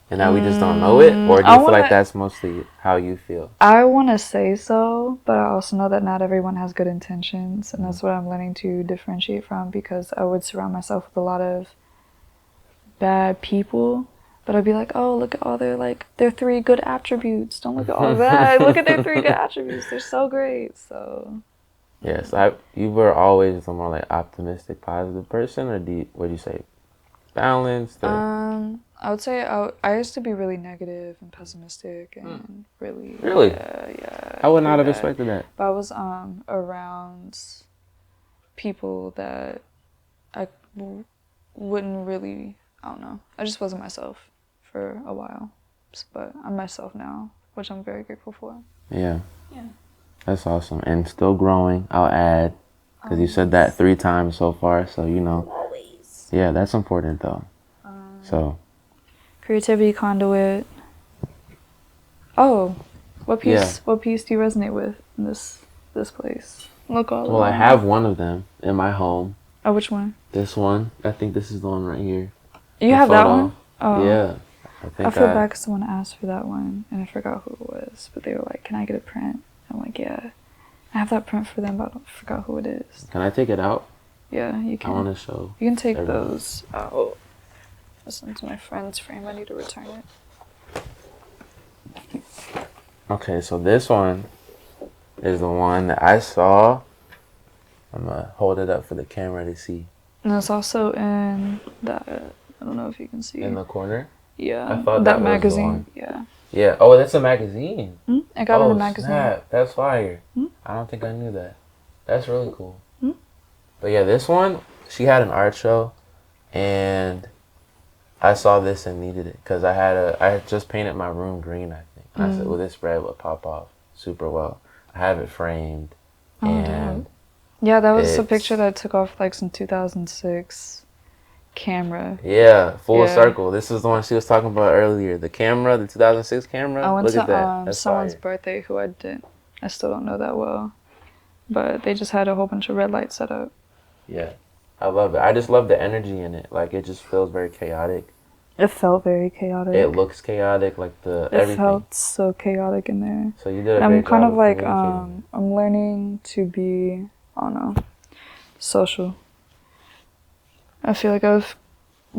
And that we just don't know it? Or do you feel like that's mostly how you feel? I want to say so, but I also know that not everyone has good intentions, and that's what I'm learning to differentiate from, because I would surround myself with a lot of bad people, but I'd be like, oh, look at all their 3 good attributes. Don't look at all that. Look at their 3 good attributes. They're so great. So Yes, you were always a more like optimistic, positive person, or would you say balanced? Or? I would say I used to be really negative and pessimistic and really. Really? Yeah. I would not have expected that. But I was around people that I wouldn't really. I don't know. I just wasn't myself for a while, but I'm myself now, which I'm very grateful for. Yeah. Yeah. That's awesome, and still growing. I'll add, because you said that 3 times so far, so you know. Always. Yeah, that's important though. So. Creativity conduit. Oh, what piece? Yeah. What piece do you resonate with in this place? Look all. Well, I have one of them in my home. Oh, which one? This one. I think this is the one right here. You have that one? Oh. Yeah. I feel bad because someone asked for that one, and I forgot who it was. But they were like, "Can I get a print?" I'm like, "Yeah." I have that print for them, but I forgot who it is. Can I take it out? Yeah, you can. I want to show. You can take everyone. those out. Listen to my friend's frame. I need to return it. Okay, so this one is the one that I saw. I'm going to hold it up for the camera to see. And it's also in that, I don't know if you can see. In the corner? Yeah. I thought that was magazine. the one. Yeah. Yeah. Oh, that's a magazine. I got it in a magazine. Snap. That's fire. I don't think I knew that. That's really cool. Hmm? But yeah, this one, she had an art show, and I saw this and needed it because I had just painted my room green, I think. And I said, well, this red would pop off super well. I have it framed, and yeah, that was a picture that I took off like some 2006 camera. Yeah, full circle. This is the one she was talking about earlier. The camera, the 2006 camera. I went Look to at that. That's someone's fire. birthday who I still don't know that well, but they just had a whole bunch of red lights set up. Yeah, I love it. I just love the energy in it. Like, it just feels very chaotic. It felt very chaotic. It looks chaotic, like everything. It felt so chaotic in there. So you did a great I'm kind job of like communicating. I'm learning to be, I don't know, social. I feel like I've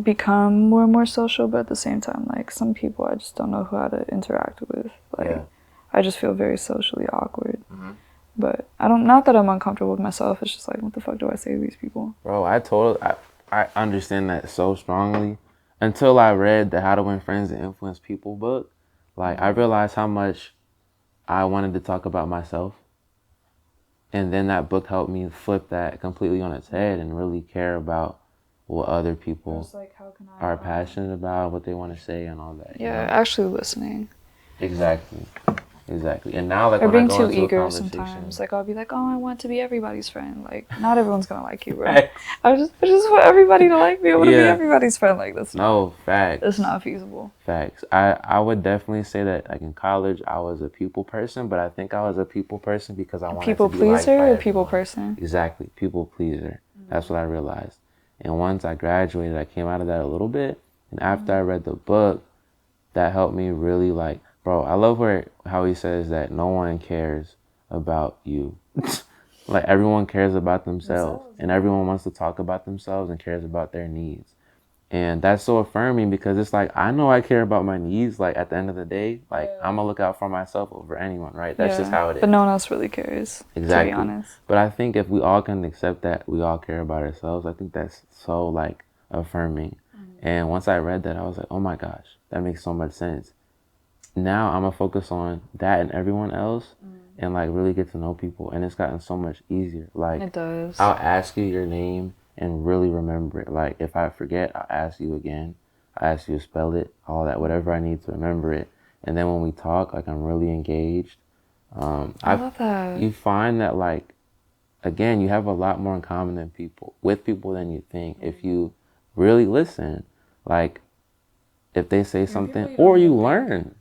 become more and more social, but at the same time, like, some people I just don't know how to interact with. Like, Yeah. I just feel very socially awkward. Mm-hmm. But not that I'm uncomfortable with myself. It's just like, what the fuck do I say to these people? Bro, I understand that so strongly. Until I read the How to Win Friends and Influence People book, like I realized how much I wanted to talk about myself. And then that book helped me flip that completely on its head and really care about what other people like, how can are passionate about, what they want to say, and all that. Yeah, you know? actually listening. Exactly. Exactly. And now, like, Or when I being go too into a eager conversation, sometimes. Like, I'll be like, oh, I want to be everybody's friend. Like, not everyone's gonna like you, bro. Facts. I just want everybody to like me. I want to be Yeah. everybody's friend. Like, Facts. It's not feasible. Facts. I would definitely say that, like, in college, I was a people person, but I think I was a people person because I wanted People to be liked pleaser by or people everyone. person? Exactly. People pleaser. That's what I realized. And once I graduated, I came out of that a little bit. And after I read the book, that helped me really, like, bro, I love how he says that no one cares about you. Like, everyone cares about themselves. And everyone wants to talk about themselves and cares about their needs. And that's so affirming because it's like, I know I care about my needs. Like, at the end of the day, like, I'm going to look out for myself over anyone, right? That's just how it is. But no one else really cares, Exactly. to be honest. But I think if we all can accept that we all care about ourselves, I think that's so, like, affirming. And once I read that, I was like, oh my gosh, that makes so much sense. Now I'm going to focus on that and everyone else and, like, really get to know people. And it's gotten so much easier. Like, It does. I'll ask you your name and really remember it. Like, if I forget, I'll ask you again. I'll ask you to spell it, all that, whatever I need to remember it. And then when we talk, like, I'm really engaged. I love that. You find that, like, again, you have a lot more in common with people than you think. If you really listen, like, if they say something, or you learn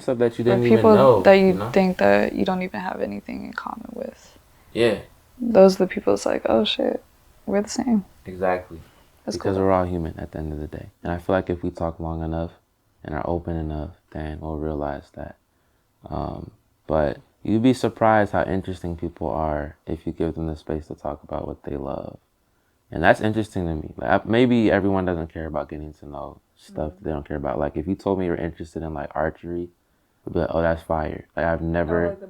stuff that you didn't even know. That you think that you don't even have anything in common with. Yeah. Those are the people that's like, oh shit, we're the same. Exactly. Because we're all human at the end of the day. And I feel like if we talk long enough and are open enough, then we'll realize that. But you'd be surprised how interesting people are if you give them the space to talk about what they love. And that's interesting to me. Like, maybe everyone doesn't care about getting to know stuff that they don't care about. Like, if you told me you're interested in, like, archery, I'd be like, oh, that's fire. Like, I've never I've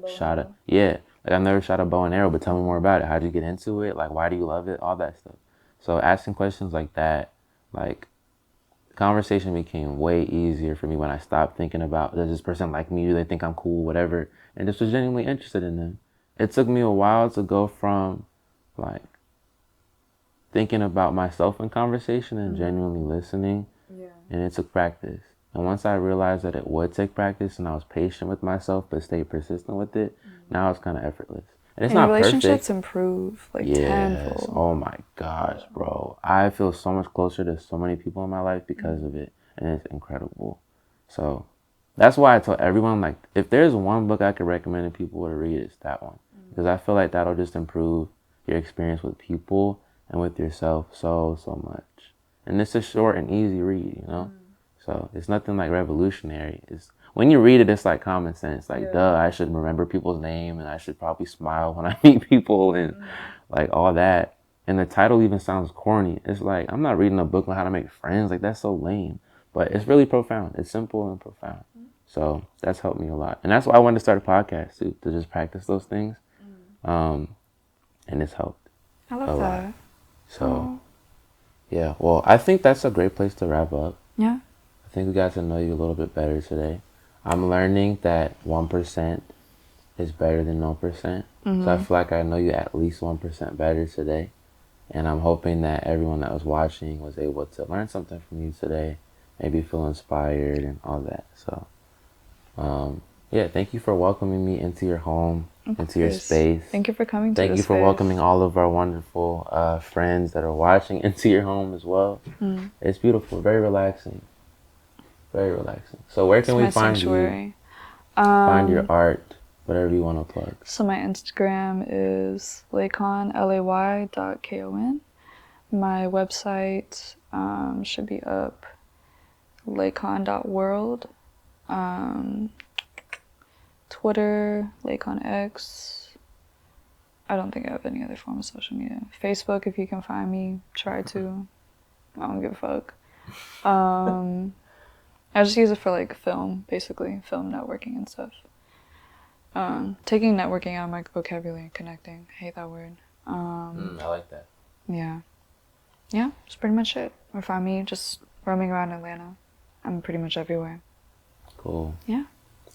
never shot a bow and arrow, but tell me more about it. How'd you get into it? Like, why do you love it? All that stuff. So asking questions like that, like, conversation became way easier for me when I stopped thinking about, does this person like me? Do they think I'm cool? Whatever. And just was genuinely interested in them. It took me a while to go from, like, thinking about myself in conversation and genuinely listening. Yeah. And it took practice. And once I realized that it would take practice and I was patient with myself but stayed persistent with it, now it's kind of effortless. And it's not relationships perfect. improve, like, Yes. tenfold. Oh my gosh, bro. I feel so much closer to so many people in my life because of it. And it's incredible. So that's why I tell everyone, like, if there's one book I could recommend to people to read, it's that one. Because I feel like that'll just improve your experience with people and with yourself so much. And it's a short and easy read, you know? So it's nothing like revolutionary. It's when you read it, it's like common sense. Like, duh, I should remember people's name and I should probably smile when I meet people and like all that. And the title even sounds corny. It's like, I'm not reading a book on how to make friends. Like, that's so lame. But it's really profound. It's simple and profound. So that's helped me a lot. And that's why I wanted to start a podcast too, to just practice those things. And it's helped. I love that. So, yeah. Well, I think that's a great place to wrap up. Yeah. I think we got to know you a little bit better today. I'm learning that 1% is better than 0%. So I feel like I know you at least 1% better today. And I'm hoping that everyone that was watching was able to learn something from you today, maybe feel inspired and all that. So, yeah, thank you for welcoming me into your home, into your space. Thank you for coming to Thank you for welcoming all of our wonderful friends that are watching into your home as well. It's beautiful, very relaxing. Very relaxing. So where can we find you? Find your art, whatever you want to plug. So my Instagram is Laykon, LAY.KON. My website should be up, laykon.world. Twitter, LaykonX. I don't think I have any other form of social media. Facebook, if you can find me, try to. I don't give a fuck. I just use it for, like, film, basically, film networking and stuff. Taking networking out of my vocabulary and connecting. I hate that word. I like that. Yeah. Yeah, that's pretty much it. Or find me just roaming around Atlanta. I'm pretty much everywhere. Cool. Yeah.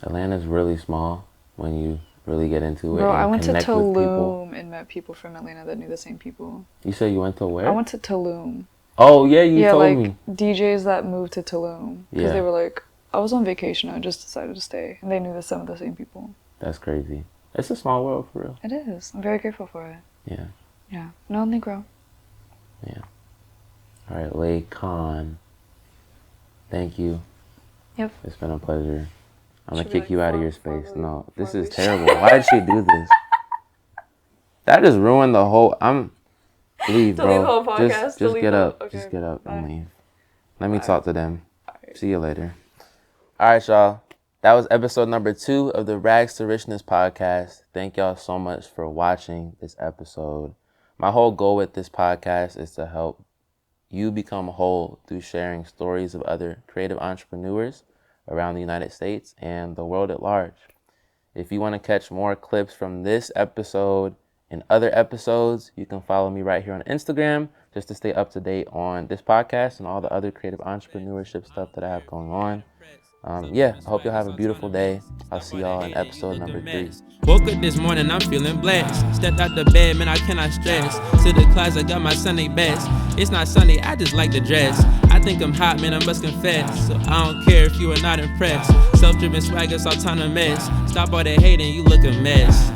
Atlanta's really small when you really get into it. Bro, and I went to connect with people. Tulum and met people from Atlanta that knew the same people. You said you went to where? I went to Tulum. Oh, yeah, you told like me. DJs that moved to Tulum. Because Yeah. they were like, I was on vacation, I just decided to stay. And they knew some of the same people. That's crazy. It's a small world, for real. It is. I'm very grateful for it. Yeah. Yeah. No Negro. Yeah. All right, Laykon. Thank you. Yep. It's been a pleasure. I'm going Should to we, kick you out of your space. formally- No, this formally- is terrible. Why did she do this? That just ruined the whole... Leave, bro. Delete the whole podcast. Just Delete get the- up. okay, Just get up and bye. leave. Let me Bye. talk to them. Alright. See you later. All right, y'all. That was episode number 2 of the Rags to Richness podcast. Thank y'all so much for watching this episode. My whole goal with this podcast is to help you become whole through sharing stories of other creative entrepreneurs around the United States and the world at large. If you want to catch more clips from this episode and other episodes, you can follow me right here on Instagram just to stay up to date on this podcast and all the other creative entrepreneurship stuff that I have going on. I hope y'all have a beautiful day. I'll see y'all in episode number 3. Woke up this morning, I'm feeling blessed. Stepped out the bed, man, I cannot stress. To the closet, got my Sunday best. It's not Sunday, I just like the dress. I think I'm hot, man, I must confess. So I don't care if you are not impressed. Self-driven swagger, it's all time to mess. Stop all that hating, you look a mess.